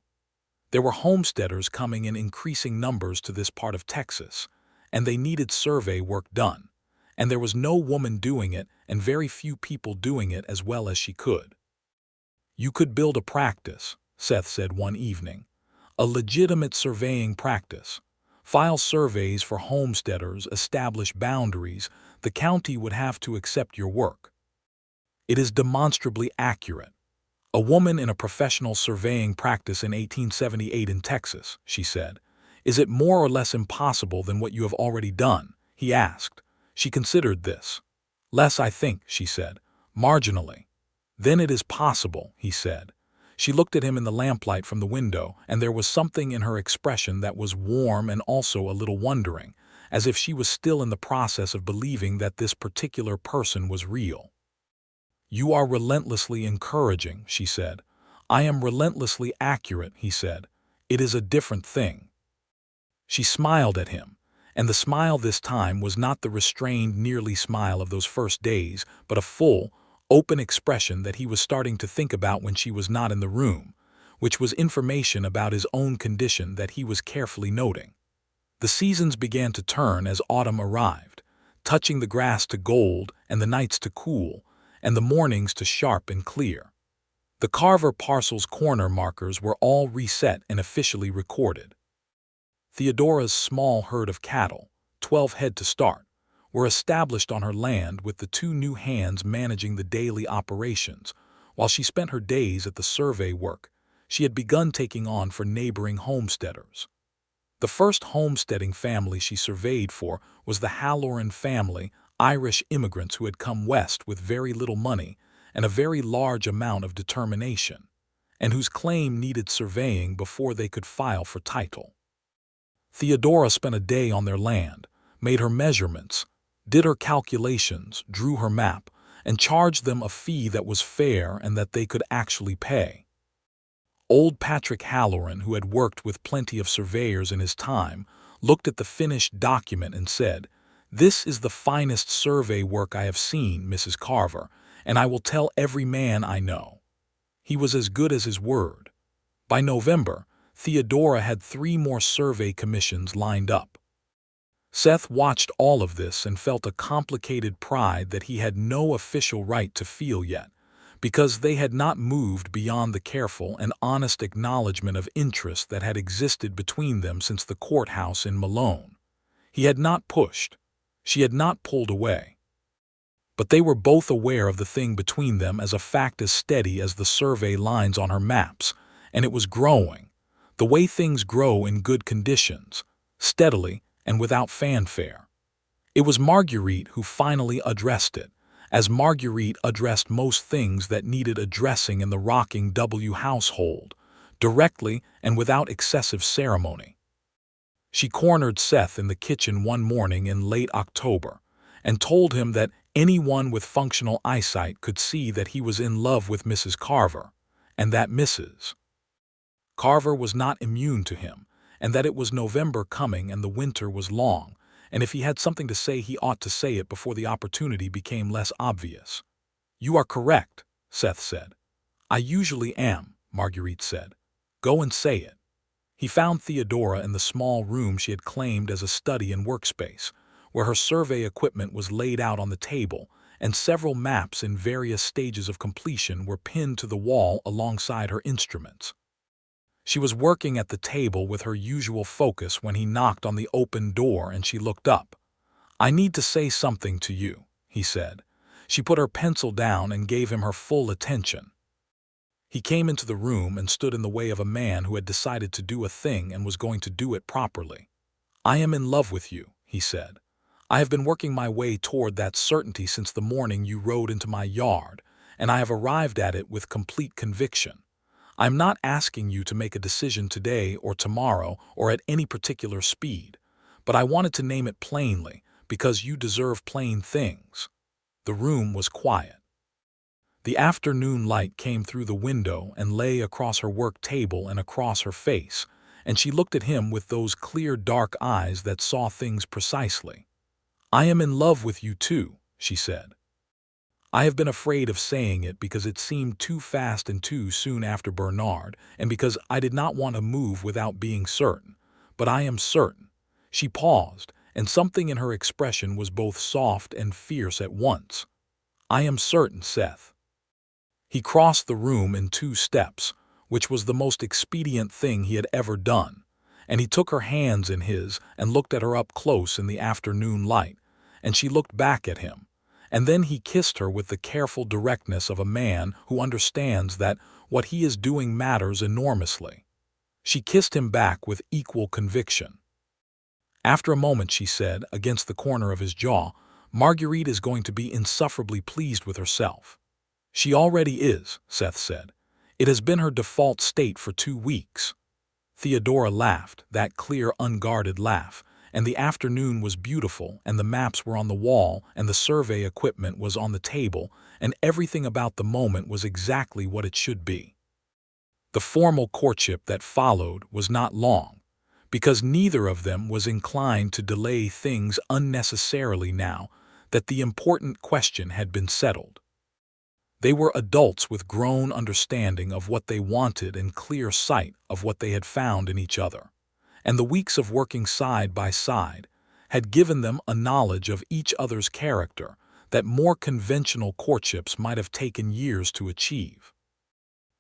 There were homesteaders coming in increasing numbers to this part of Texas, and they needed survey work done, and there was no woman doing it and very few people doing it as well as she could. You could build a practice, Seth said one evening, a legitimate surveying practice. File surveys for homesteaders, establish boundaries. The county would have to accept your work. It is demonstrably accurate. A woman in a professional surveying practice in 1878 in Texas, she said. Is it more or less impossible than what you have already done? He asked. She considered this. Less, I think, she said. Marginally. Then it is possible, he said. She looked at him in the lamplight from the window, and there was something in her expression that was warm and also a little wondering, as if she was still in the process of believing that this particular person was real. You are relentlessly encouraging, she said. I am relentlessly accurate, he said. It is a different thing. She smiled at him, and the smile this time was not the restrained, nearly smile of those first days, but a full, open expression that he was starting to think about when she was not in the room, which was information about his own condition that he was carefully noting. The seasons began to turn as autumn arrived, touching the grass to gold and the nights to cool, and the mornings to sharp and clear. The Carver parcel's corner markers were all reset and officially recorded. Theodora's small herd of cattle, 12 head to start, were established on her land with the 2 new hands managing the daily operations. While she spent her days at the survey work, she had begun taking on for neighboring homesteaders. The first homesteading family she surveyed for was the Harlan family, Irish immigrants who had come west with very little money and a very large amount of determination, and whose claim needed surveying before they could file for title. Theodora spent a day on their land, made her measurements, did her calculations, drew her map, and charged them a fee that was fair and that they could actually pay. Old Patrick Halloran, who had worked with plenty of surveyors in his time, looked at the finished document and said, "This is the finest survey work I have seen, Mrs. Carver, and I will tell every man I know." He was as good as his word. By November, Theodora had 3 more survey commissions lined up. Seth watched all of this and felt a complicated pride that he had no official right to feel yet, because they had not moved beyond the careful and honest acknowledgement of interest that had existed between them since the courthouse in Malone. He had not pushed. She had not pulled away. But they were both aware of the thing between them as a fact as steady as the survey lines on her maps, and it was growing, the way things grow in good conditions, steadily and without fanfare. It was Marguerite who finally addressed it, as Marguerite addressed most things that needed addressing in the rocking W household, directly and without excessive ceremony. She cornered Seth in the kitchen one morning in late October and told him that anyone with functional eyesight could see that he was in love with Mrs. Carver, and that Mrs. Carver was not immune to him, and that it was November coming and the winter was long, and if he had something to say he ought to say it before the opportunity became less obvious. "You are correct," Seth said. "I usually am," Marguerite said. "Go and say it." He found Theodora in the small room she had claimed as a study and workspace, where her survey equipment was laid out on the table, and several maps in various stages of completion were pinned to the wall alongside her instruments. She was working at the table with her usual focus when he knocked on the open door and she looked up. "I need to say something to you," he said. She put her pencil down and gave him her full attention. He came into the room and stood in the way of a man who had decided to do a thing and was going to do it properly. "I am in love with you," he said. "I have been working my way toward that certainty since the morning you rode into my yard, and I have arrived at it with complete conviction. I am not asking you to make a decision today or tomorrow or at any particular speed, but I wanted to name it plainly because you deserve plain things." The room was quiet. The afternoon light came through the window and lay across her work table and across her face, and she looked at him with those clear dark eyes that saw things precisely. "I am in love with you too," she said. "I have been afraid of saying it because it seemed too fast and too soon after Bernard, and because I did not want to move without being certain. But I am certain." She paused, and something in her expression was both soft and fierce at once. "I am certain, Seth." He crossed the room in 2 steps, which was the most expedient thing he had ever done, and he took her hands in his and looked at her up close in the afternoon light, and she looked back at him. And then he kissed her with the careful directness of a man who understands that what he is doing matters enormously. She kissed him back with equal conviction. After a moment she said, against the corner of his jaw, "Marguerite is going to be insufferably pleased with herself." "She already is," Seth said. "It has been her default state for 2 weeks." Theodora laughed, that clear, unguarded laugh, and the afternoon was beautiful, and the maps were on the wall, and the survey equipment was on the table, and everything about the moment was exactly what it should be. The formal courtship that followed was not long, because neither of them was inclined to delay things unnecessarily now that the important question had been settled. They were adults with grown understanding of what they wanted and clear sight of what they had found in each other, and the weeks of working side by side had given them a knowledge of each other's character that more conventional courtships might have taken years to achieve.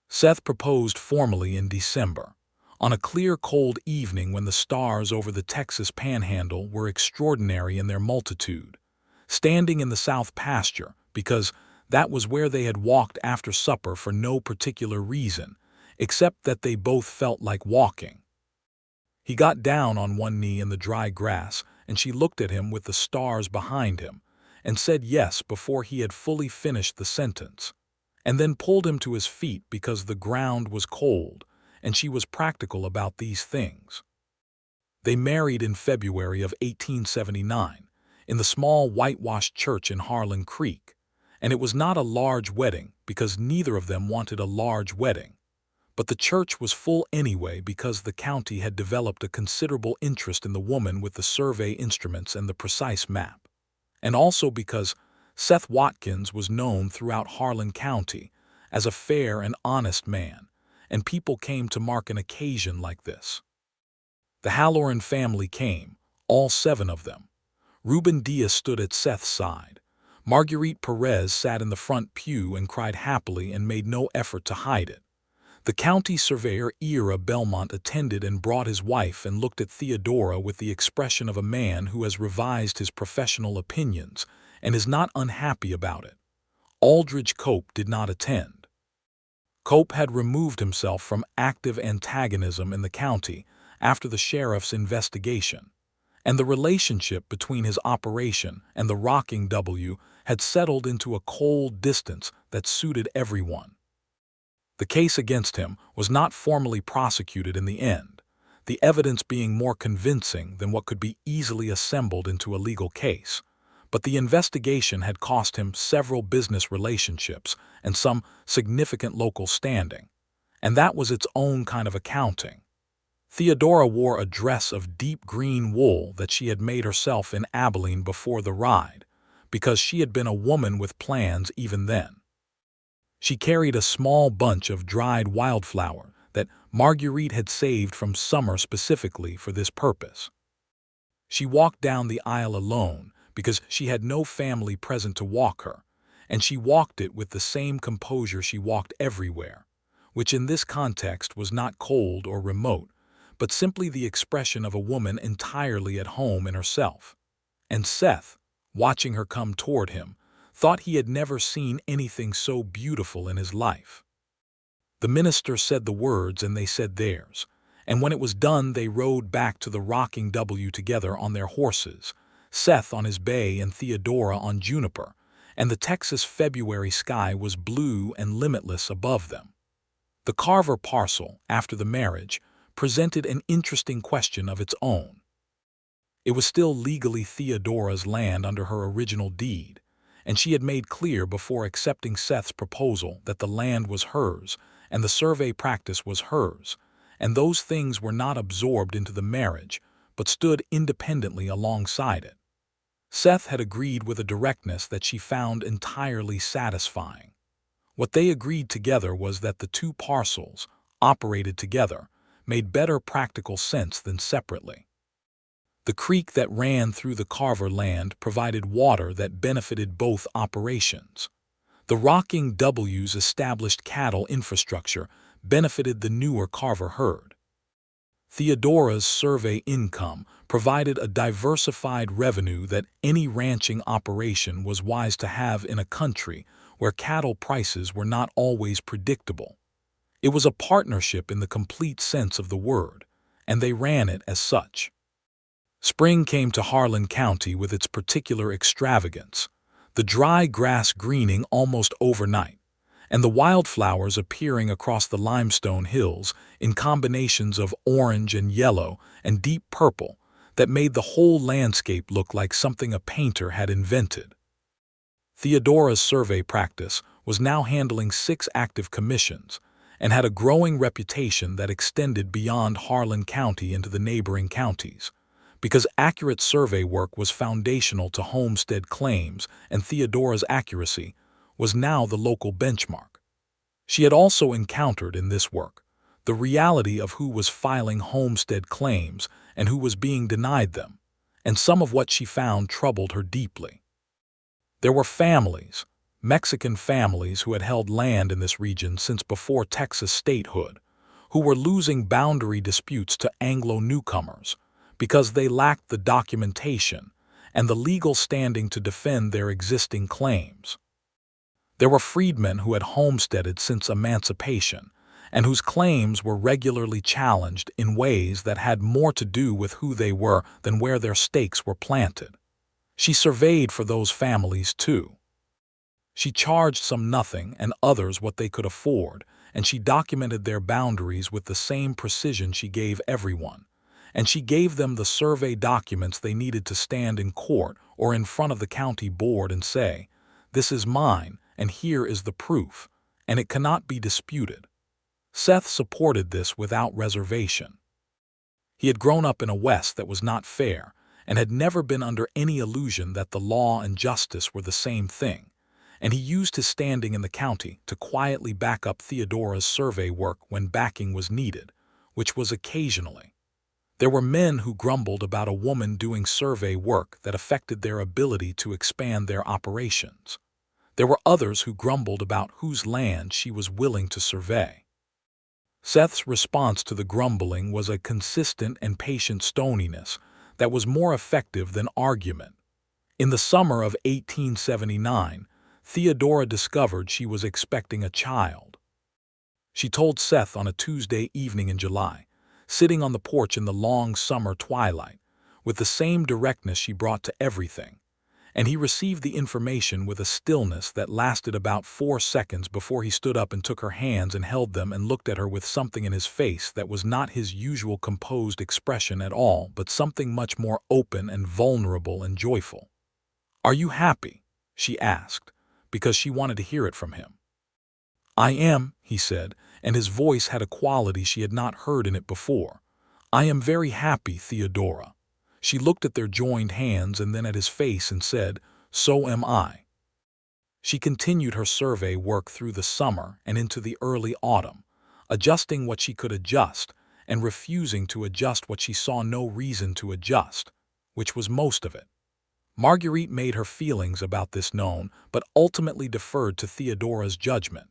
Seth proposed formally in December, on a clear, cold evening when the stars over the Texas Panhandle were extraordinary in their multitude, standing in the south pasture because that was where they had walked after supper for no particular reason, except that they both felt like walking. He got down on one knee in the dry grass, and she looked at him with the stars behind him, and said yes before he had fully finished the sentence, and then pulled him to his feet because the ground was cold, and she was practical about these things. They married in February of 1879, in the small whitewashed church in Harlan Creek, and it was not a large wedding because neither of them wanted a large wedding. But the church was full anyway because the county had developed a considerable interest in the woman with the survey instruments and the precise map, and also because Seth Watkins was known throughout Harlan County as a fair and honest man, and people came to mark an occasion like this. The Halloran family came, all 7 of them. Ruben Diaz stood at Seth's side. Marguerite Perez sat in the front pew and cried happily and made no effort to hide it. The county surveyor Ira Belmont attended and brought his wife and looked at Theodora with the expression of a man who has revised his professional opinions and is not unhappy about it. Aldridge Cope did not attend. Cope had removed himself from active antagonism in the county after the sheriff's investigation, and the relationship between his operation and the Rocking W had settled into a cold distance that suited everyone. The case against him was not formally prosecuted in the end, the evidence being more convincing than what could be easily assembled into a legal case. But the investigation had cost him several business relationships and some significant local standing, and that was its own kind of accounting. Theodora wore a dress of deep green wool that she had made herself in Abilene before the ride, because she had been a woman with plans even then. She carried a small bunch of dried wildflower that Marguerite had saved from summer specifically for this purpose. She walked down the aisle alone because she had no family present to walk her, and she walked it with the same composure she walked everywhere, which in this context was not cold or remote, but simply the expression of a woman entirely at home in herself. And Seth, watching her come toward him, thought he had never seen anything so beautiful in his life. The minister said the words and they said theirs, and when it was done they rode back to the rocking W together on their horses, Seth on his bay and Theodora on Juniper, and the Texas February sky was blue and limitless above them. The Carver parcel, after the marriage, presented an interesting question of its own. It was still legally Theodora's land under her original deed, and she had made clear before accepting Seth's proposal that the land was hers and the survey practice was hers, and those things were not absorbed into the marriage but stood independently alongside it. Seth had agreed with a directness that she found entirely satisfying. What they agreed together was that the two parcels, operated together, made better practical sense than separately. The creek that ran through the Carver land provided water that benefited both operations. The rocking W's established cattle infrastructure benefited the newer Carver herd. Theodora's survey income provided a diversified revenue that any ranching operation was wise to have in a country where cattle prices were not always predictable. It was a partnership in the complete sense of the word, and they ran it as such. Spring came to Harlan County with its particular extravagance, the dry grass greening almost overnight, and the wildflowers appearing across the limestone hills in combinations of orange and yellow and deep purple that made the whole landscape look like something a painter had invented. Theodora's survey practice was now handling 6 active commissions and had a growing reputation that extended beyond Harlan County into the neighboring counties, because accurate survey work was foundational to homestead claims and Theodora's accuracy was now the local benchmark. She had also encountered in this work the reality of who was filing homestead claims and who was being denied them, and some of what she found troubled her deeply. There were families, Mexican families who had held land in this region since before Texas statehood, who were losing boundary disputes to Anglo newcomers because they lacked the documentation and the legal standing to defend their existing claims. There were freedmen who had homesteaded since emancipation and whose claims were regularly challenged in ways that had more to do with who they were than where their stakes were planted. She surveyed for those families too. She charged some nothing and others what they could afford, and she documented their boundaries with the same precision she gave everyone, and she gave them the survey documents they needed to stand in court or in front of the county board and say, "This is mine, and here is the proof, and it cannot be disputed." Seth supported this without reservation. He had grown up in a West that was not fair and had never been under any illusion that the law and justice were the same thing, and he used his standing in the county to quietly back up Theodora's survey work when backing was needed, which was occasionally. There were men who grumbled about a woman doing survey work that affected their ability to expand their operations. There were others who grumbled about whose land she was willing to survey. Seth's response to the grumbling was a consistent and patient stoniness that was more effective than argument. In the summer of 1879, Theodora discovered she was expecting a child. She told Seth on a Tuesday evening in July, sitting on the porch in the long summer twilight, with the same directness she brought to everything, and he received the information with a stillness that lasted about 4 seconds before he stood up and took her hands and held them and looked at her with something in his face that was not his usual composed expression at all, but something much more open and vulnerable and joyful. "Are you happy?" she asked, because she wanted to hear it from him. "I am," he said, and his voice had a quality she had not heard in it before. "I am very happy, Theodora." She looked at their joined hands and then at his face and said, "So am I." She continued her survey work through the summer and into the early autumn, adjusting what she could adjust and refusing to adjust what she saw no reason to adjust, which was most of it. Marguerite made her feelings about this known, but ultimately deferred to Theodora's judgment,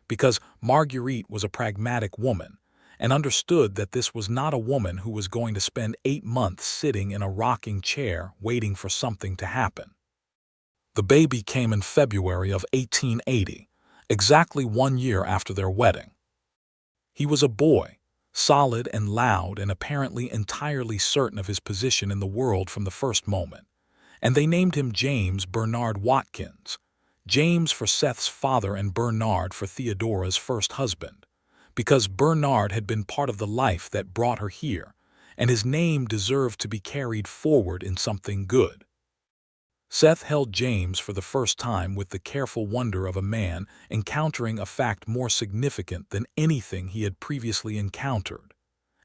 because Marguerite was a pragmatic woman and understood that this was not a woman who was going to spend 8 months sitting in a rocking chair waiting for something to happen. The baby came in February of 1880, exactly 1 year after their wedding. He was a boy, solid and loud and apparently entirely certain of his position in the world from the first moment. And they named him James Bernard Watkins. James for Seth's father and Bernard for Theodora's first husband, because Bernard had been part of the life that brought her here, and his name deserved to be carried forward in something good. Seth held James for the first time with the careful wonder of a man encountering a fact more significant than anything he had previously encountered.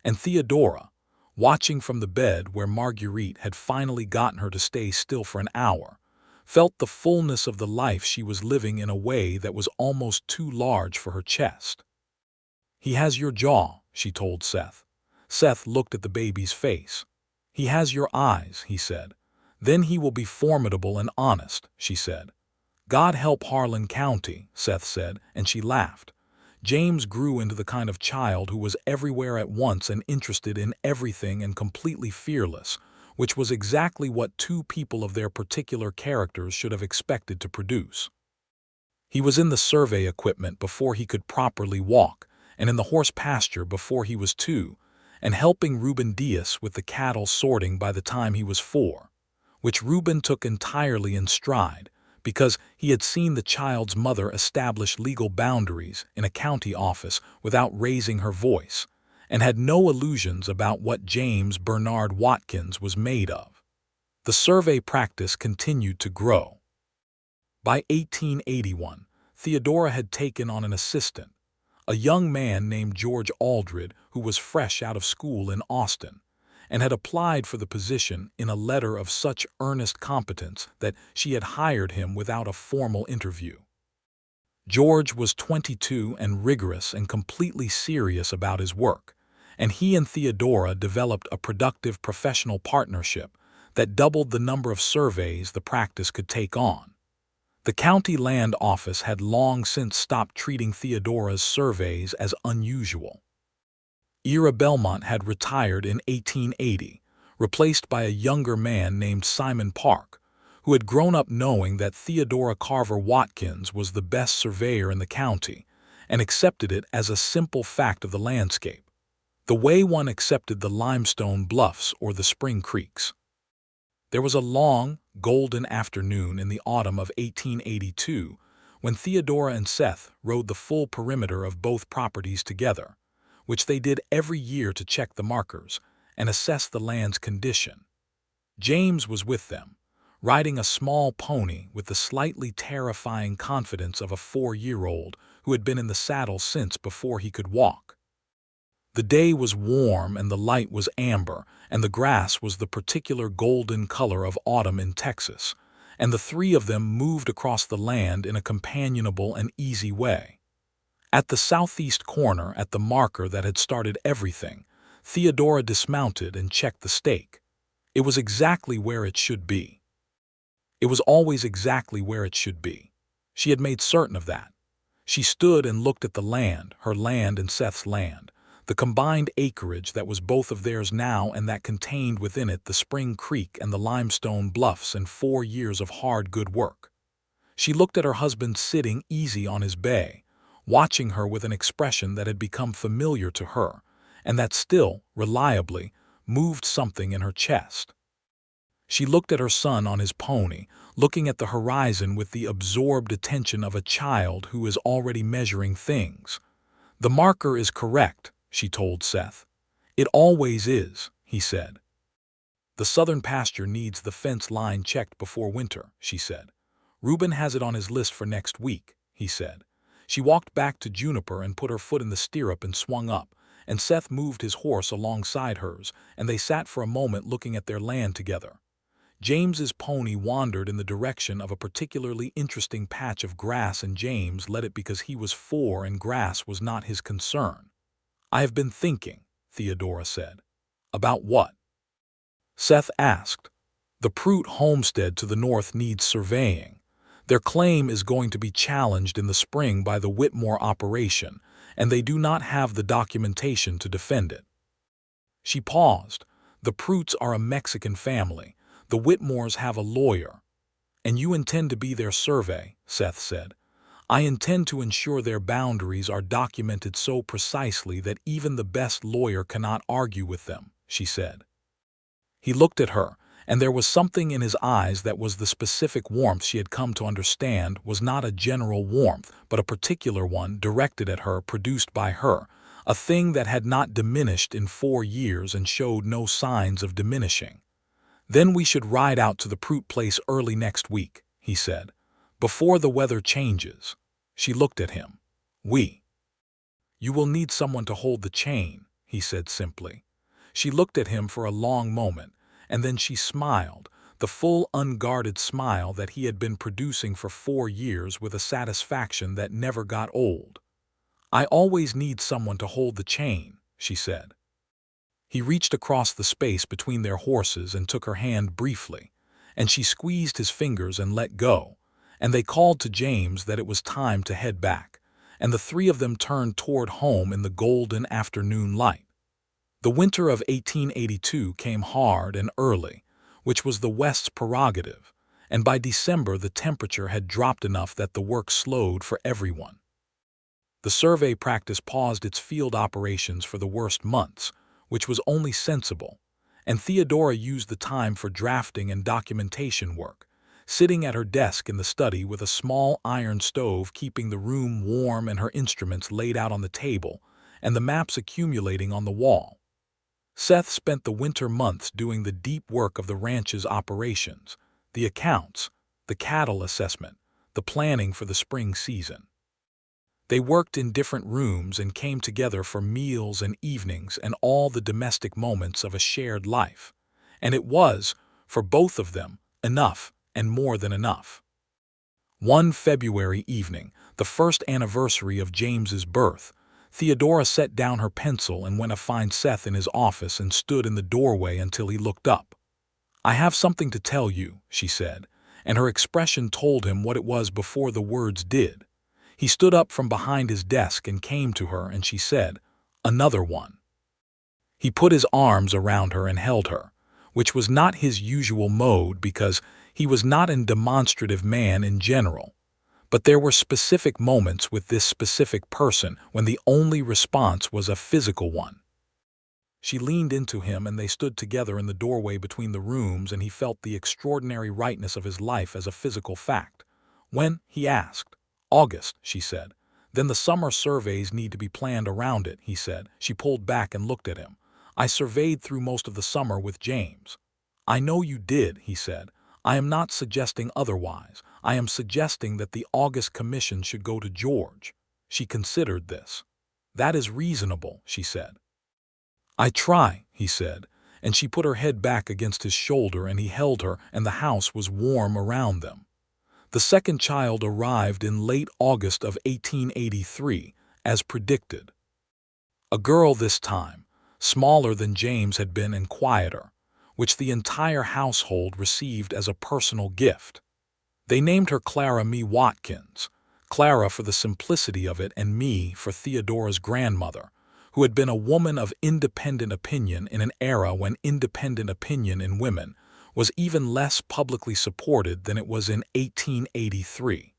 And Theodora, watching from the bed where Marguerite had finally gotten her to stay still for an hour, felt the fullness of the life she was living in a way that was almost too large for her chest. "He has your jaw," she told Seth. Seth looked at the baby's face. "He has your eyes," he said. "Then he will be formidable and honest," she said. "God help Harlan County," Seth said, and she laughed. James grew into the kind of child who was everywhere at once and interested in everything and completely fearless, which was exactly what two people of their particular characters should have expected to produce. He was in the survey equipment before he could properly walk, and in the horse pasture before he was 2, and helping Reuben Diaz with the cattle sorting by the time he was 4, which Reuben took entirely in stride, because he had seen the child's mother establish legal boundaries in a county office without raising her voice, and had no illusions about what James Bernard Watkins was made of. The survey practice continued to grow. By 1881, Theodora had taken on an assistant, a young man named George Aldred who was fresh out of school in Austin, and had applied for the position in a letter of such earnest competence that she had hired him without a formal interview. George was 22 and rigorous and completely serious about his work, and he and Theodora developed a productive professional partnership that doubled the number of surveys the practice could take on. The county land office had long since stopped treating Theodora's surveys as unusual. Ira Belmont had retired in 1880, replaced by a younger man named Simon Park, who had grown up knowing that Theodora Carver Watkins was the best surveyor in the county, and accepted it as a simple fact of the landscape, the way one accepted the limestone bluffs or the spring creeks. There was a long, golden afternoon in the autumn of 1882 when Theodora and Seth rode the full perimeter of both properties together, which they did every year to check the markers and assess the land's condition. James was with them, riding a small pony with the slightly terrifying confidence of a 4-year-old who had been in the saddle since before he could walk. The day was warm and the light was amber, and the grass was the particular golden color of autumn in Texas, and the three of them moved across the land in a companionable and easy way. At the southeast corner, at the marker that had started everything, Theodora dismounted and checked the stake. It was exactly where it should be. It was always exactly where it should be. She had made certain of that. She stood and looked at the land, her land and Seth's land, the combined acreage that was both of theirs now and that contained within it the spring creek and the limestone bluffs and 4 years of hard good work. She looked at her husband sitting easy on his bay, watching her with an expression that had become familiar to her, and that still, reliably, moved something in her chest. She looked at her son on his pony, looking at the horizon with the absorbed attention of a child who is already measuring things. "The marker is correct," she told Seth. "It always is," he said. "The southern pasture needs the fence line checked before winter," she said. "Reuben has it on his list for next week," he said. She walked back to Juniper and put her foot in the stirrup and swung up, and Seth moved his horse alongside hers, and they sat for a moment looking at their land together. James's pony wandered in the direction of a particularly interesting patch of grass, and James led it because he was 4 and grass was not his concern. "I have been thinking," Theodora said. "About what?" Seth asked. "The Prout homestead to the north needs surveying. Their claim is going to be challenged in the spring by the Whitmore operation, and they do not have the documentation to defend it." She paused. "The Prouts are a Mexican family. The Whitmores have a lawyer." "And you intend to be their survey," Seth said. I intend to ensure their boundaries are documented so precisely that even the best lawyer cannot argue with them," she said. He looked at her, and there was something in his eyes that was the specific warmth she had come to understand was not a general warmth, but a particular one directed at her, produced by her, a thing that had not diminished in 4 years and showed no signs of diminishing. "Then we should ride out to the Prout place early next week," he said, "before the weather changes." She looked at him. "We." "You will need someone to hold the chain," he said simply. She looked at him for a long moment, and then she smiled, the full, unguarded smile that he had been producing for 4 years with a satisfaction that never got old. "I always need someone to hold the chain," she said. He reached across the space between their horses and took her hand briefly, and she squeezed his fingers and let go, and they called to James that it was time to head back, and the 3 of them turned toward home in the golden afternoon light. The winter of 1882 came hard and early, which was the West's prerogative, and by December the temperature had dropped enough that the work slowed for everyone. The survey practice paused its field operations for the worst months, which was only sensible, and Theodora used the time for drafting and documentation work, sitting at her desk in the study with a small iron stove keeping the room warm and her instruments laid out on the table and the maps accumulating on the wall. Seth spent the winter months doing the deep work of the ranch's operations, the accounts, the cattle assessment, the planning for the spring season. They worked in different rooms and came together for meals and evenings and all the domestic moments of a shared life. And it was, for both of them, enough and more than enough. One February evening, the first anniversary of James's birth, Theodora set down her pencil and went to find Seth in his office and stood in the doorway until he looked up. "I have something to tell you," she said, and her expression told him what it was before the words did. He stood up from behind his desk and came to her, and she said, "Another one." He put his arms around her and held her, which was not his usual mode because he was not a demonstrative man in general. But there were specific moments with this specific person when the only response was a physical one. She leaned into him and they stood together in the doorway between the rooms, and he felt the extraordinary rightness of his life as a physical fact. "When?" he asked. "August," she said. "Then the summer surveys need to be planned around it," he said. She pulled back and looked at him. "I surveyed through most of the summer with James." "I know you did," he said. "I am not suggesting otherwise. I am suggesting that the August commission should go to George." She considered this. "That is reasonable," she said. "I try," he said, and she put her head back against his shoulder and he held her, and the house was warm around them. The second child arrived in late August of 1883, as predicted. A girl this time, smaller than James had been and quieter, which the entire household received as a personal gift. They named her Clara Me Watkins, Clara for the simplicity of it and Me for Theodora's grandmother, who had been a woman of independent opinion in an era when independent opinion in women was even less publicly supported than it was in 1883.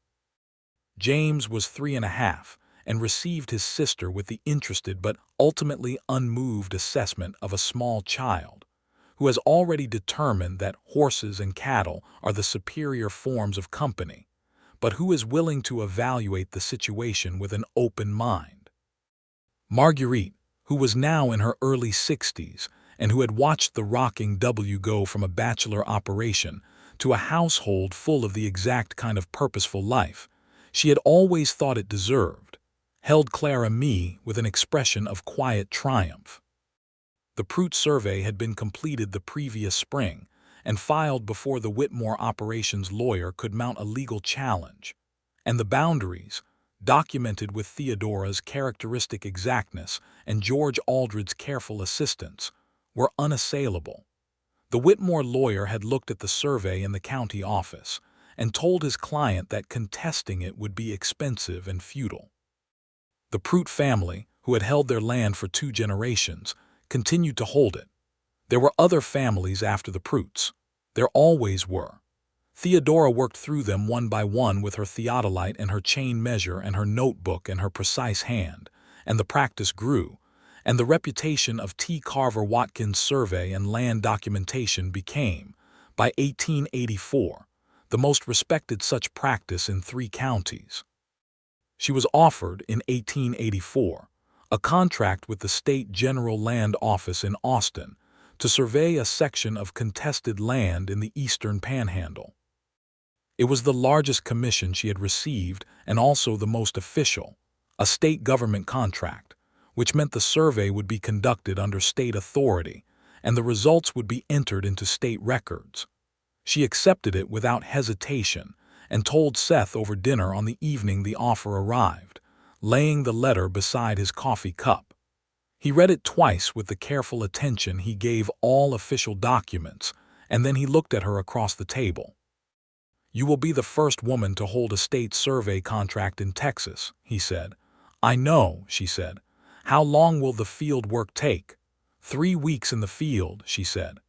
James was 3.5 and received his sister with the interested but ultimately unmoved assessment of a small child, who has already determined that horses and cattle are the superior forms of company, but who is willing to evaluate the situation with an open mind. Marguerite, who was now in her early 60s and who had watched the rocking W go from a bachelor operation to a household full of the exact kind of purposeful life she had always thought it deserved, held Clara Me with an expression of quiet triumph. The Prout survey had been completed the previous spring and filed before the Whitmore operations lawyer could mount a legal challenge, and the boundaries, documented with Theodora's characteristic exactness and George Aldred's careful assistance, were unassailable. The Whitmore lawyer had looked at the survey in the county office and told his client that contesting it would be expensive and futile. The Prout family, who had held their land for 2 generations, continued to hold it. There were other families after the Prouts. There always were. Theodora worked through them one by one with her theodolite and her chain measure and her notebook and her precise hand, and the practice grew, and the reputation of T. Carver Watkins survey and land documentation became, by 1884, the most respected such practice in 3 counties. She was offered, in 1884, a contract with the State General Land Office in Austin to survey a section of contested land in the Eastern Panhandle. It was the largest commission she had received and also the most official, a state government contract, which meant the survey would be conducted under state authority and the results would be entered into state records. She accepted it without hesitation and told Seth over dinner on the evening the offer arrived, laying the letter beside his coffee cup. He read it twice with the careful attention he gave all official documents, and then he looked at her across the table. "You will be the first woman to hold a state survey contract in Texas," he said. "I know," she said. "How long will the field work take?" 3 weeks in the field, she said.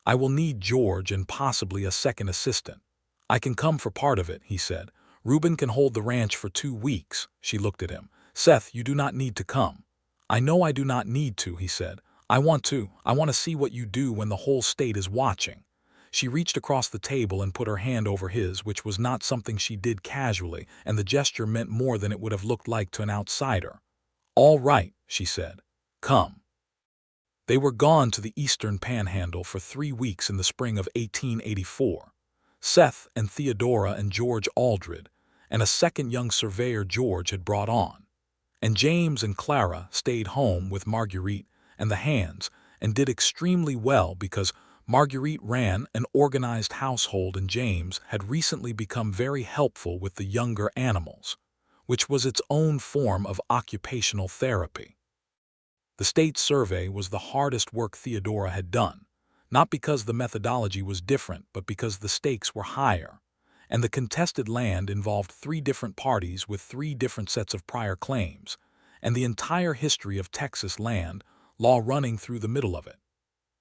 "I will need George and possibly a second assistant. I can come for part of it," he said. "Reuben can hold the ranch for 2 weeks." She looked at him. "Seth, you do not need to come." "I know I do not need to," he said. I want to see what you do when the whole state is watching." She reached across the table and put her hand over his, which was not something she did casually, and the gesture meant more than it would have looked like to an outsider. "All right," she said. "Come." They were gone to the Eastern Panhandle for 3 weeks in the spring of 1884. Seth and Theodora and George Aldred, and a second young surveyor George had brought on. And James and Clara stayed home with Marguerite and the hands and did extremely well because Marguerite ran an organized household and James had recently become very helpful with the younger animals, which was its own form of occupational therapy. The state survey was the hardest work Theodora had done, not because the methodology was different, but because the stakes were higher, and the contested land involved 3 different parties with 3 different sets of prior claims, and the entire history of Texas land law running through the middle of it.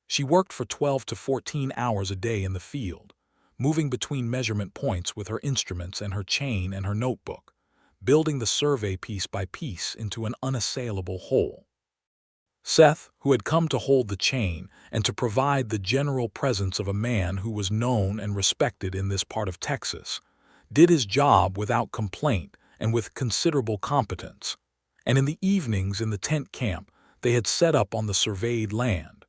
She worked for 12 to 14 hours a day in the field, moving between measurement points with her instruments and her chain and her notebook, building the survey piece by piece into an unassailable whole. Seth, who had come to hold the chain and to provide the general presence of a man who was known and respected in this part of Texas, did his job without complaint and with considerable competence. And in the evenings in the tent camp they had set up on the surveyed land.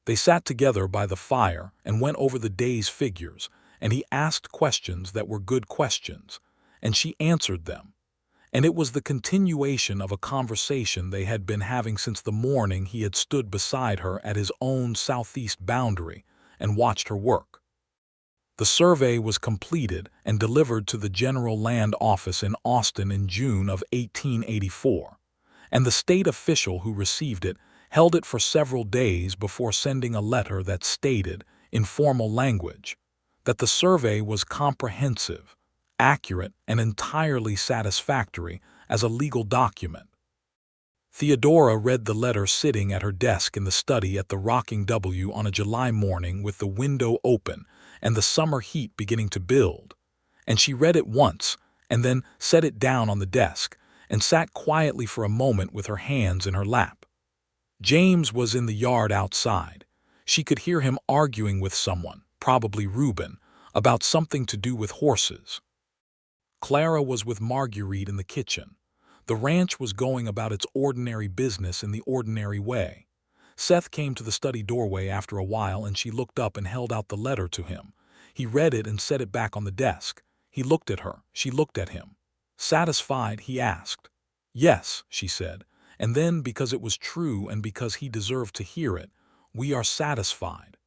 They sat together by the fire and went over the day's figures, and he asked questions that were good questions, and she answered them. And it was the continuation of a conversation they had been having since the morning he had stood beside her at his own southeast boundary and watched her work. The survey was completed and delivered to the General Land Office in Austin in June of 1884, and the state official who received it held it for several days before sending a letter that stated, in formal language, that the survey was comprehensive, accurate, and entirely satisfactory as a legal document. Theodora read the letter sitting at her desk in the study at the Rocking W on a July morning with the window open and the summer heat beginning to build, and she read it once and then set it down on the desk and sat quietly for a moment with her hands in her lap. James was in the yard outside. She could hear him arguing with someone, probably Reuben, about something to do with horses. Clara was with Marguerite in the kitchen. The ranch was going about its ordinary business in the ordinary way. Seth came to the study doorway after a while and she looked up and held out the letter to him. He read it and set it back on the desk. He looked at her. She looked at him. "Satisfied?" he asked. "Yes," she said. And then, because it was true and because he deserved to hear it, "We are satisfied."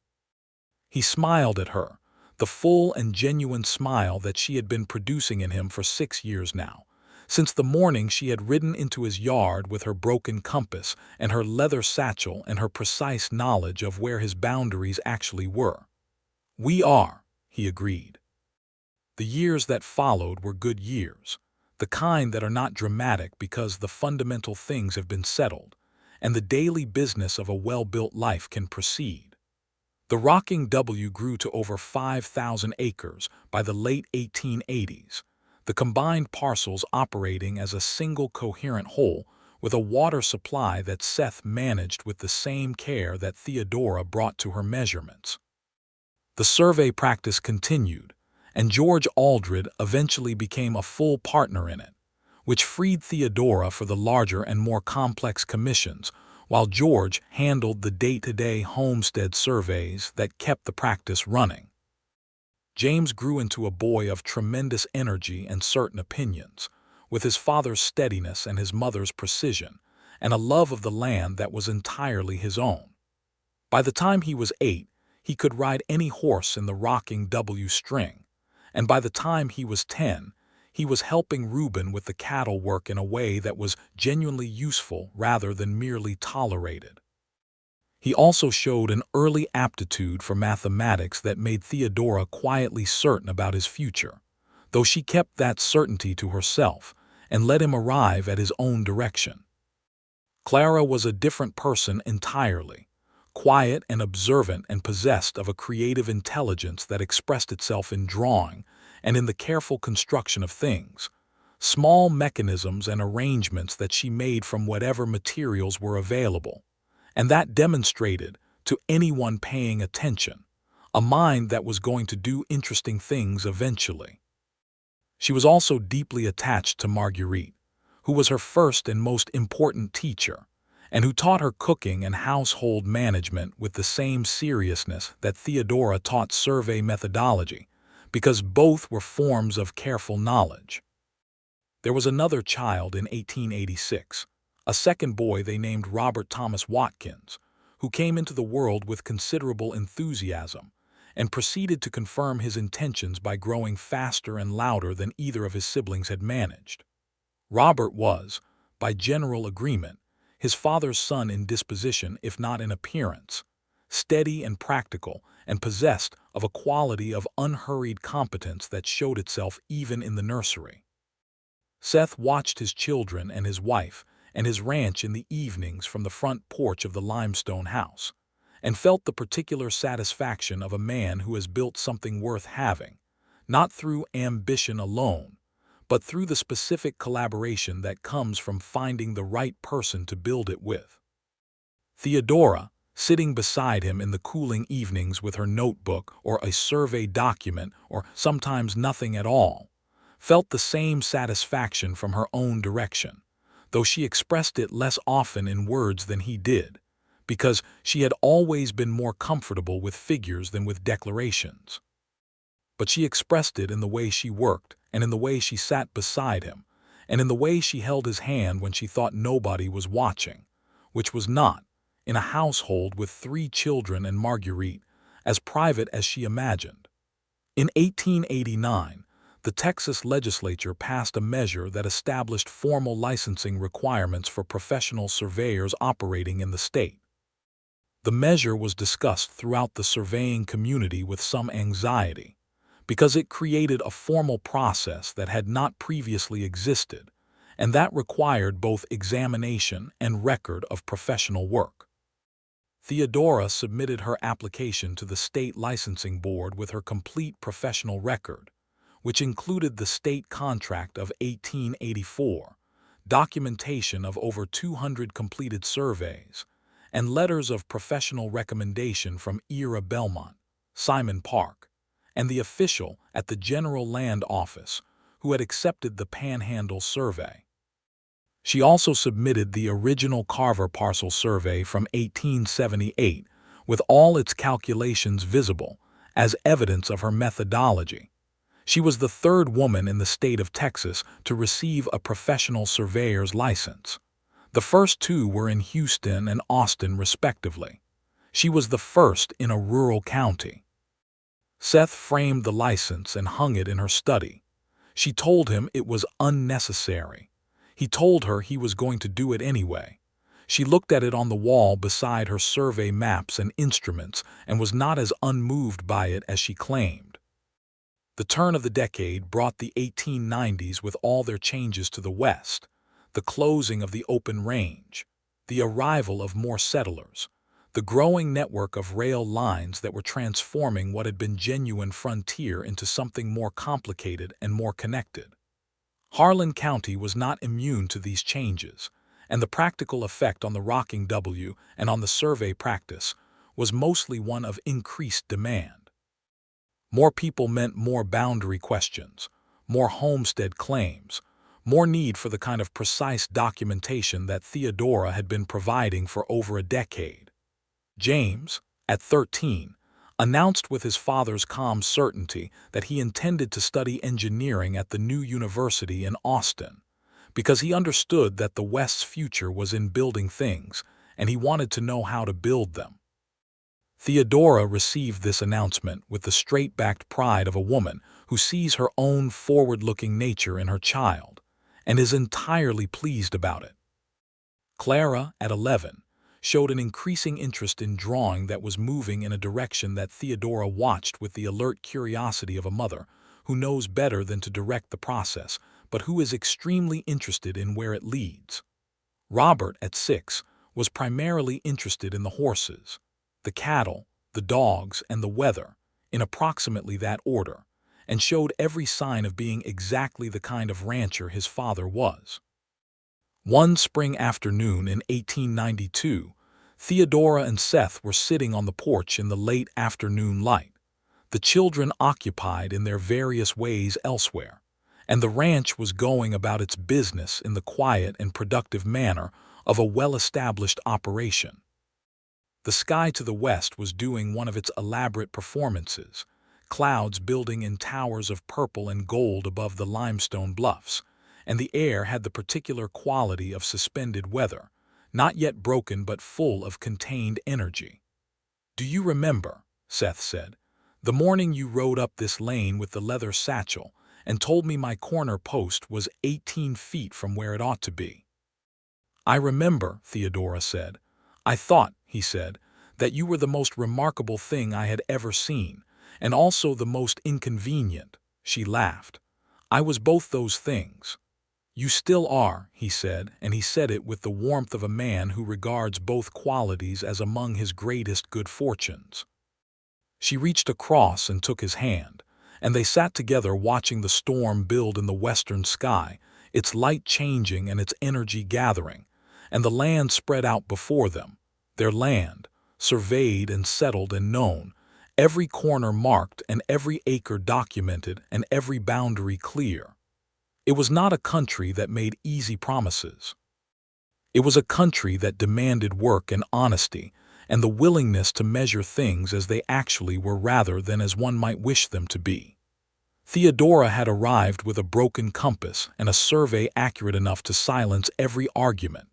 He smiled at her, the full and genuine smile that she had been producing in him for 6 years now, since the morning she had ridden into his yard with her broken compass and her leather satchel and her precise knowledge of where his boundaries actually were. "We are," he agreed. The years that followed were good years, the kind that are not dramatic because the fundamental things have been settled, and the daily business of a well-built life can proceed. The Rocking W grew to over 5,000 acres by the late 1880s, the combined parcels operating as a single coherent whole with a water supply that Seth managed with the same care that Theodora brought to her measurements. The survey practice continued, and George Aldred eventually became a full partner in it, which freed Theodora for the larger and more complex commissions, while George handled the day-to-day homestead surveys that kept the practice running. James grew into a boy of tremendous energy and certain opinions, with his father's steadiness and his mother's precision, and a love of the land that was entirely his own. By the time he was 8, he could ride any horse in the Rocking W string, and by the time he was 10, he was helping Reuben with the cattle work in a way that was genuinely useful rather than merely tolerated. He also showed an early aptitude for mathematics that made Theodora quietly certain about his future, though she kept that certainty to herself and let him arrive at his own direction. Clara was a different person entirely, quiet and observant and possessed of a creative intelligence that expressed itself in drawing and in the careful construction of things, small mechanisms and arrangements that she made from whatever materials were available, and that demonstrated, to anyone paying attention, a mind that was going to do interesting things eventually. She was also deeply attached to Marguerite, who was her first and most important teacher, and who taught her cooking and household management with the same seriousness that Theodora taught survey methodology, because both were forms of careful knowledge. There was another child in 1886, a second boy they named Robert Thomas Watkins, who came into the world with considerable enthusiasm and proceeded to confirm his intentions by growing faster and louder than either of his siblings had managed. Robert was, by general agreement, his father's son in disposition if not in appearance, steady and practical, and possessed of a quality of unhurried competence that showed itself even in the nursery. Seth watched his children and his wife and his ranch in the evenings from the front porch of the limestone house, and felt the particular satisfaction of a man who has built something worth having, not through ambition alone, but through the specific collaboration that comes from finding the right person to build it with. Theodora, sitting beside him in the cooling evenings with her notebook or a survey document or sometimes nothing at all, felt the same satisfaction from her own direction, though she expressed it less often in words than he did, because she had always been more comfortable with figures than with declarations. But she expressed it in the way she worked, and in the way she sat beside him, and in the way she held his hand when she thought nobody was watching, which was not, in a household with 3 children and Marguerite, as private as she imagined. In 1889, the Texas legislature passed a measure that established formal licensing requirements for professional surveyors operating in the state. The measure was discussed throughout the surveying community with some anxiety, because it created a formal process that had not previously existed, and that required both examination and record of professional work. Theodora submitted her application to the state licensing board with her complete professional record, which included the state contract of 1884, documentation of over 200 completed surveys, and letters of professional recommendation from Ira Belmont, Simon Park, and the official at the General Land Office who had accepted the Panhandle Survey. She also submitted the original Carver Parcel Survey from 1878 with all its calculations visible as evidence of her methodology. She was the 3rd woman in the state of Texas to receive a professional surveyor's license. The first 2 were in Houston and Austin, respectively. She was the first in a rural county. Seth framed the license and hung it in her study. She told him it was unnecessary. He told her he was going to do it anyway. She looked at it on the wall beside her survey maps and instruments and was not as unmoved by it as she claimed. The turn of the decade brought the 1890s with all their changes to the West, the closing of the open range, the arrival of more settlers, the growing network of rail lines that were transforming what had been genuine frontier into something more complicated and more connected. Harlan County was not immune to these changes, and the practical effect on the Rocking W and on the survey practice was mostly one of increased demand. More people meant more boundary questions, more homestead claims, more need for the kind of precise documentation that Theodora had been providing for over a decade. James, at 13, announced with his father's calm certainty that he intended to study engineering at the new university in Austin, because he understood that the West's future was in building things, and he wanted to know how to build them. Theodora received this announcement with the straight-backed pride of a woman who sees her own forward-looking nature in her child, and is entirely pleased about it. Clara, at 11, showed an increasing interest in drawing that was moving in a direction that Theodora watched with the alert curiosity of a mother who knows better than to direct the process, but who is extremely interested in where it leads. Robert, at 6, was primarily interested in the horses, the cattle, the dogs, and the weather, in approximately that order, and showed every sign of being exactly the kind of rancher his father was. One spring afternoon in 1892, Theodora and Seth were sitting on the porch in the late afternoon light, the children occupied in their various ways elsewhere, and the ranch was going about its business in the quiet and productive manner of a well-established operation. The sky to the west was doing one of its elaborate performances, clouds building in towers of purple and gold above the limestone bluffs, and the air had the particular quality of suspended weather, not yet broken but full of contained energy. "Do you remember," Seth said, "the morning you rode up this lane with the leather satchel and told me my corner post was 18 feet from where it ought to be?" "I remember," Theodora said. "I thought," he said, "that you were the most remarkable thing I had ever seen, and also the most inconvenient." She laughed. "I was both those things." "You still are," he said, and he said it with the warmth of a man who regards both qualities as among his greatest good fortunes. She reached across and took his hand, and they sat together watching the storm build in the western sky, its light changing and its energy gathering, and the land spread out before them, their land, surveyed and settled and known, every corner marked and every acre documented and every boundary clear. It was not a country that made easy promises. It was a country that demanded work and honesty and the willingness to measure things as they actually were rather than as one might wish them to be. Theodora had arrived with a broken compass and a survey accurate enough to silence every argument,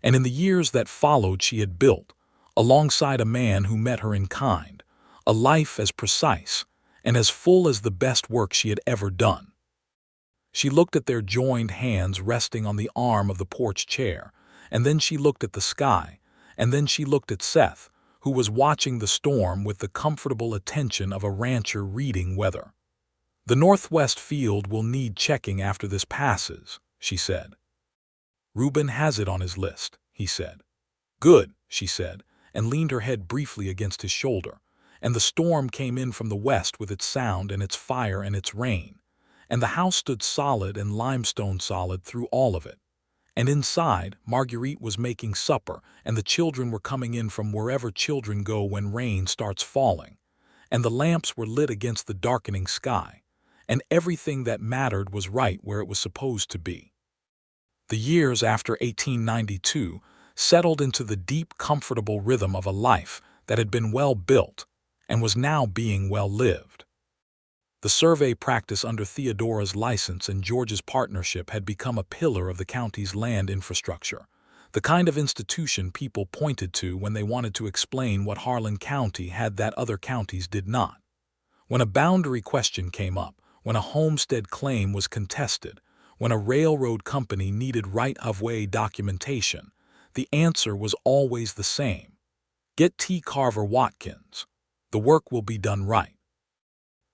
and in the years that followed she had built, alongside a man who met her in kind, a life as precise and as full as the best work she had ever done. She looked at their joined hands resting on the arm of the porch chair, and then she looked at the sky, and then she looked at Seth, who was watching the storm with the comfortable attention of a rancher reading weather. "The northwest field will need checking after this passes," she said. "Reuben has it on his list," he said. "Good," she said, and leaned her head briefly against his shoulder, and the storm came in from the west with its sound and its fire and its rain, and the house stood solid and limestone solid through all of it. And inside, Marguerite was making supper, and the children were coming in from wherever children go when rain starts falling, and the lamps were lit against the darkening sky, and everything that mattered was right where it was supposed to be. The years after 1892 settled into the deep, comfortable rhythm of a life that had been well built and was now being well lived. The survey practice under Theodora's license and George's partnership had become a pillar of the county's land infrastructure, the kind of institution people pointed to when they wanted to explain what Harlan County had that other counties did not. When a boundary question came up, when a homestead claim was contested, when a railroad company needed right-of-way documentation, the answer was always the same. Get T. Carver Watkins. The work will be done right.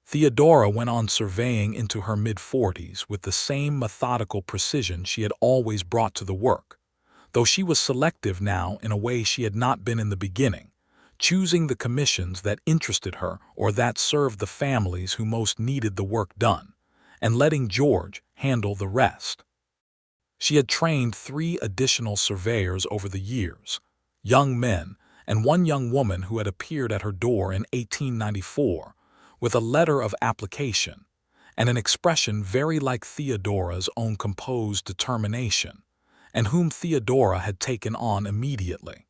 Theodora went on surveying into her mid-40s with the same methodical precision she had always brought to the work, though she was selective now in a way she had not been in the beginning, choosing the commissions that interested her or that served the families who most needed the work done, and letting George handle the rest. She had trained 3 additional surveyors over the years, young men and one young woman who had appeared at her door in 1894 with a letter of application and an expression very like Theodora's own composed determination, and whom Theodora had taken on immediately.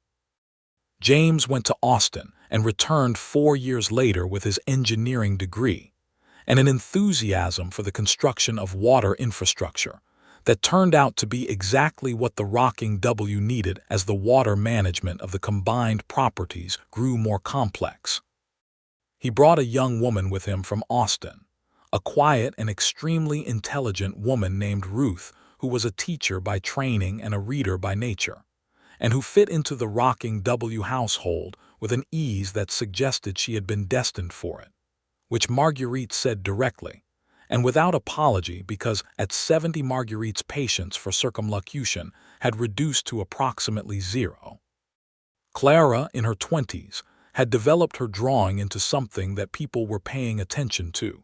James went to Austin and returned 4 years later with his engineering degree and an enthusiasm for the construction of water infrastructure that turned out to be exactly what the Rocking W needed as the water management of the combined properties grew more complex. He brought a young woman with him from Austin, a quiet and extremely intelligent woman named Ruth, who was a teacher by training and a reader by nature, and who fit into the Rocking W household with an ease that suggested she had been destined for it, which Marguerite said directly, and without apology, because at 70 Marguerite's patience for circumlocution had reduced to approximately 0. Clara, in her 20s, had developed her drawing into something that people were paying attention to.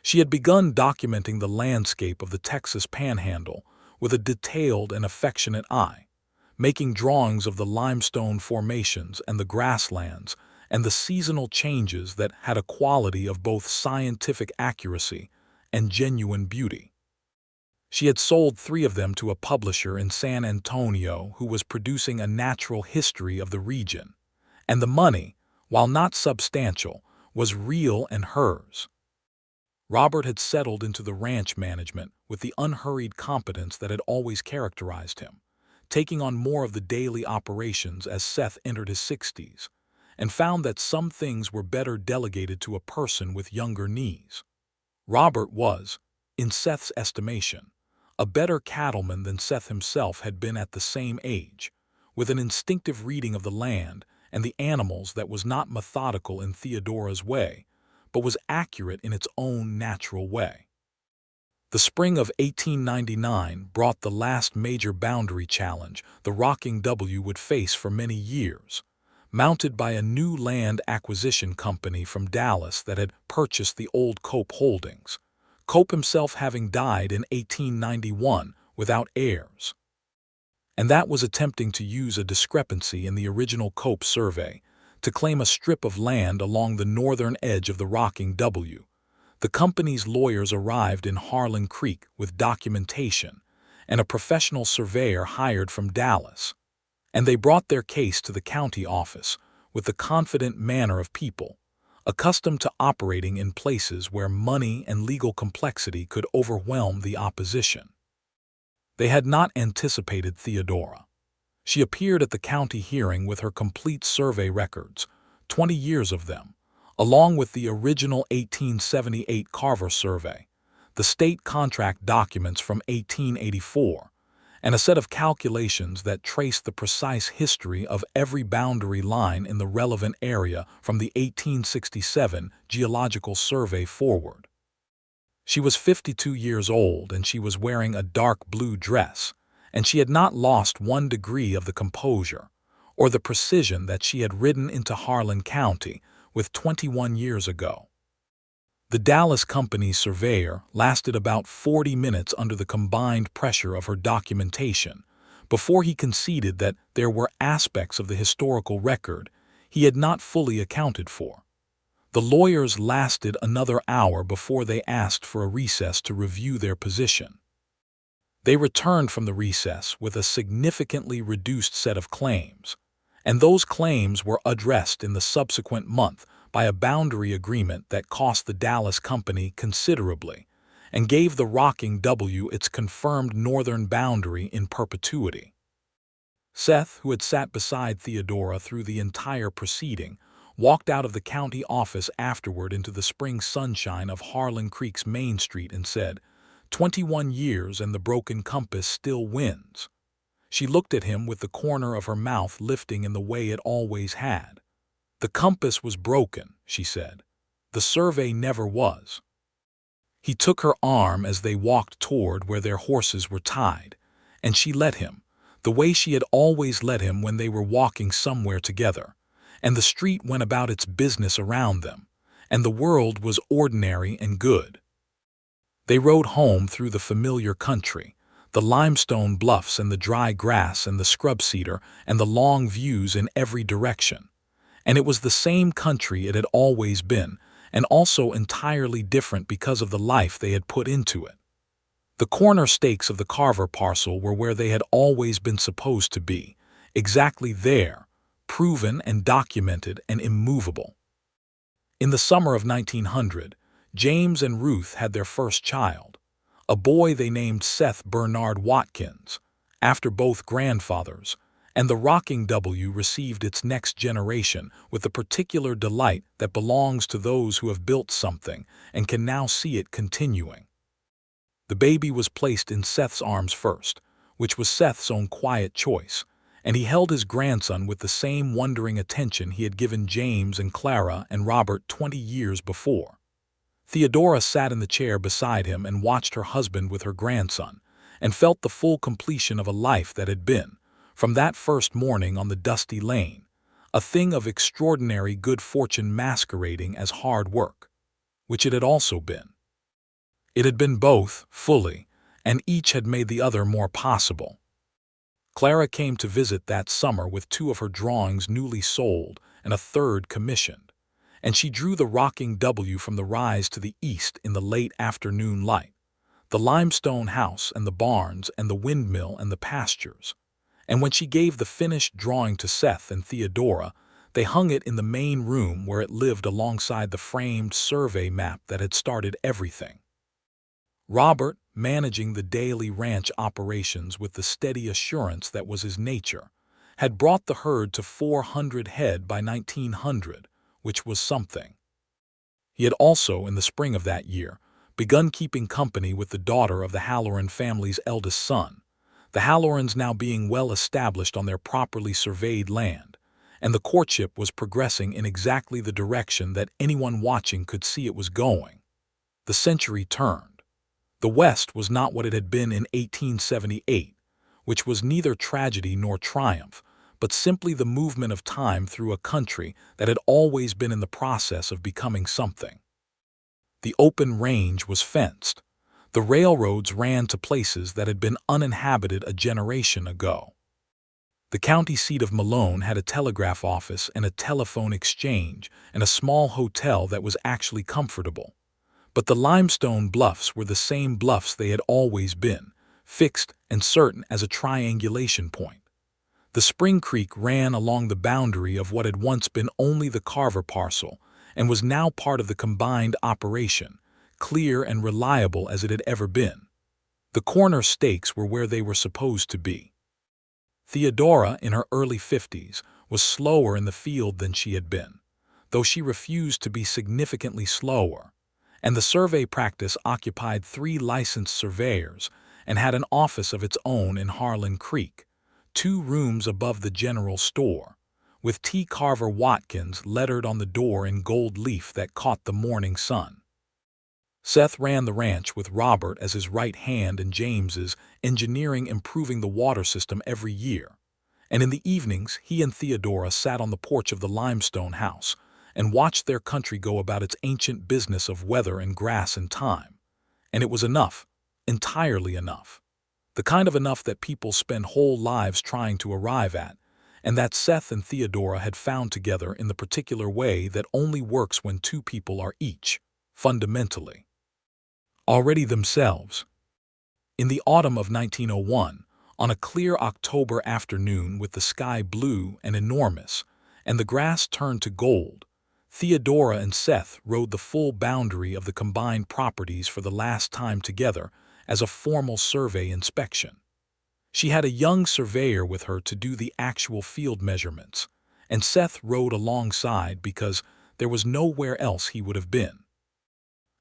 She had begun documenting the landscape of the Texas Panhandle with a detailed and affectionate eye, making drawings of the limestone formations and the grasslands and the seasonal changes that had a quality of both scientific accuracy and genuine beauty. She had sold 3 of them to a publisher in San Antonio who was producing a natural history of the region, and the money, while not substantial, was real and hers. Robert had settled into the ranch management with the unhurried competence that had always characterized him, taking on more of the daily operations as Seth entered his 60s, and found that some things were better delegated to a person with younger knees. Robert was, in Seth's estimation, a better cattleman than Seth himself had been at the same age, with an instinctive reading of the land and the animals that was not methodical in Theodora's way, but was accurate in its own natural way. The spring of 1899 brought the last major boundary challenge the Rocking W would face for many years, mounted by a new land acquisition company from Dallas that had purchased the old Cope holdings, Cope himself having died in 1891 without heirs. And that was attempting to use a discrepancy in the original Cope survey to claim a strip of land along the northern edge of the Rocking W. The company's lawyers arrived in Harlan Creek with documentation and a professional surveyor hired from Dallas, and they brought their case to the county office with the confident manner of people, accustomed to operating in places where money and legal complexity could overwhelm the opposition. They had not anticipated Theodora. She appeared at the county hearing with her complete survey records, 20 years of them, along with the original 1878 Carver survey, the state contract documents from 1884, and a set of calculations that traced the precise history of every boundary line in the relevant area from the 1867 Geological Survey forward. She was 52 years old and she was wearing a dark blue dress, and she had not lost 1 degree of the composure or the precision that she had ridden into Harlan County with 21 years ago. The Dallas company's surveyor lasted about 40 minutes under the combined pressure of her documentation before he conceded that there were aspects of the historical record he had not fully accounted for. The lawyers lasted another hour before they asked for a recess to review their position. They returned from the recess with a significantly reduced set of claims, and those claims were addressed in the subsequent month by a boundary agreement that cost the Dallas company considerably and gave the Rocking W its confirmed northern boundary in perpetuity. Seth, who had sat beside Theodora through the entire proceeding, walked out of the county office afterward into the spring sunshine of Harlan Creek's Main Street and said, 21 years and the broken compass still wins. She looked at him with the corner of her mouth lifting in the way it always had. The compass was broken, she said. The survey never was. He took her arm as they walked toward where their horses were tied, and she led him, the way she had always led him when they were walking somewhere together, and the street went about its business around them, and the world was ordinary and good. They rode home through the familiar country, the limestone bluffs and the dry grass and the scrub cedar and the long views in every direction. And it was the same country it had always been, and also entirely different because of the life they had put into it. The corner stakes of the Carver parcel were where they had always been supposed to be, exactly there, proven and documented and immovable. In the summer of 1900, James and Ruth had their first child, a boy they named Seth Bernard Watkins, after both grandfathers, and the rocking W received its next generation with the particular delight that belongs to those who have built something and can now see it continuing. The baby was placed in Seth's arms first, which was Seth's own quiet choice, and he held his grandson with the same wondering attention he had given James and Clara and Robert 20 years before. Theodora sat in the chair beside him and watched her husband with her grandson, and felt the full completion of a life that had been, from that first morning on the dusty lane, a thing of extraordinary good fortune masquerading as hard work, which it had also been. It had been both, fully, and each had made the other more possible. Clara came to visit that summer with 2 of her drawings newly sold and a 3rd commissioned, and she drew the rocking W from the rise to the east in the late afternoon light, the limestone house and the barns and the windmill and the pastures. And when she gave the finished drawing to Seth and Theodora, they hung it in the main room where it lived alongside the framed survey map that had started everything. Robert, managing the daily ranch operations with the steady assurance that was his nature, had brought the herd to 400 head by 1900, which was something. He had also, in the spring of that year, begun keeping company with the daughter of the Halloran family's eldest son, the Hallorans now being well established on their properly surveyed land, and the courtship was progressing in exactly the direction that anyone watching could see it was going. The century turned. The West was not what it had been in 1878, which was neither tragedy nor triumph, but simply the movement of time through a country that had always been in the process of becoming something. The open range was fenced. The railroads ran to places that had been uninhabited a generation ago. The county seat of Malone had a telegraph office and a telephone exchange and a small hotel that was actually comfortable. But the limestone bluffs were the same bluffs they had always been, fixed and certain as a triangulation point. The Spring Creek ran along the boundary of what had once been only the Carver parcel and was now part of the combined operation, clear and reliable as it had ever been. The corner stakes were where they were supposed to be. Theodora, in her early 50s, was slower in the field than she had been, though she refused to be significantly slower, and the survey practice occupied 3 licensed surveyors and had an office of its own in Harlan Creek, 2 rooms above the general store, with T. Carver Watkins lettered on the door in gold leaf that caught the morning sun. Seth ran the ranch with Robert as his right hand and James's engineering improving the water system every year, and in the evenings he and Theodora sat on the porch of the limestone house and watched their country go about its ancient business of weather and grass and time. And it was enough, entirely enough. The kind of enough that people spend whole lives trying to arrive at, and that Seth and Theodora had found together in the particular way that only works when 2 people are each, fundamentally, already themselves. In the autumn of 1901, on a clear October afternoon with the sky blue and enormous, and the grass turned to gold, Theodora and Seth rode the full boundary of the combined properties for the last time together as a formal survey inspection. She had a young surveyor with her to do the actual field measurements, and Seth rode alongside because there was nowhere else he would have been.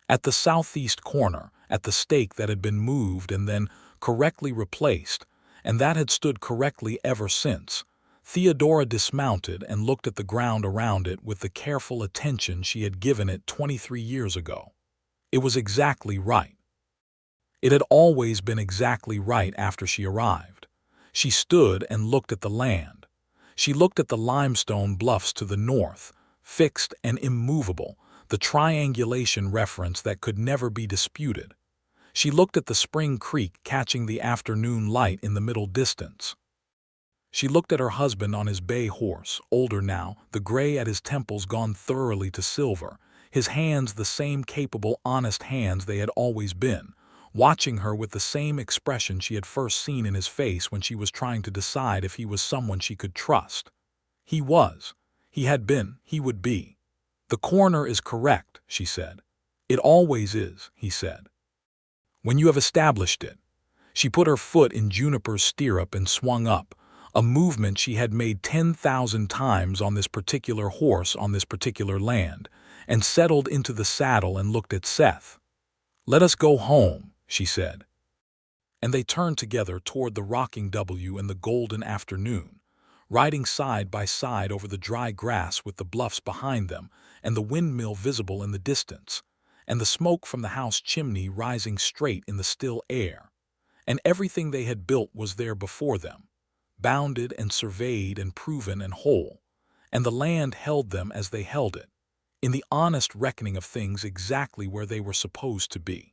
At the southeast corner, at the stake that had been moved and then correctly replaced, and that had stood correctly ever since, Theodora dismounted and looked at the ground around it with the careful attention she had given it 23 years ago. It was exactly right. It had always been exactly right after she arrived. She stood and looked at the land. She looked at the limestone bluffs to the north, fixed and immovable, the triangulation reference that could never be disputed. She looked at the spring creek catching the afternoon light in the middle distance. She looked at her husband on his bay horse, older now, the gray at his temples gone thoroughly to silver, his hands the same capable, honest hands they had always been, watching her with the same expression she had first seen in his face when she was trying to decide if he was someone she could trust. He was. He had been. He would be. "The coroner is correct," she said. "It always is," he said. "When you have established it." She put her foot in Juniper's stirrup and swung up, a movement she had made 10,000 times on this particular horse on this particular land, and settled into the saddle and looked at Seth. "Let us go home," she said. And they turned together toward the rocking W in the golden afternoon, riding side by side over the dry grass with the bluffs behind them and the windmill visible in the distance, and the smoke from the house chimney rising straight in the still air. And everything they had built was there before them, bounded and surveyed and proven and whole, and the land held them as they held it, in the honest reckoning of things exactly where they were supposed to be.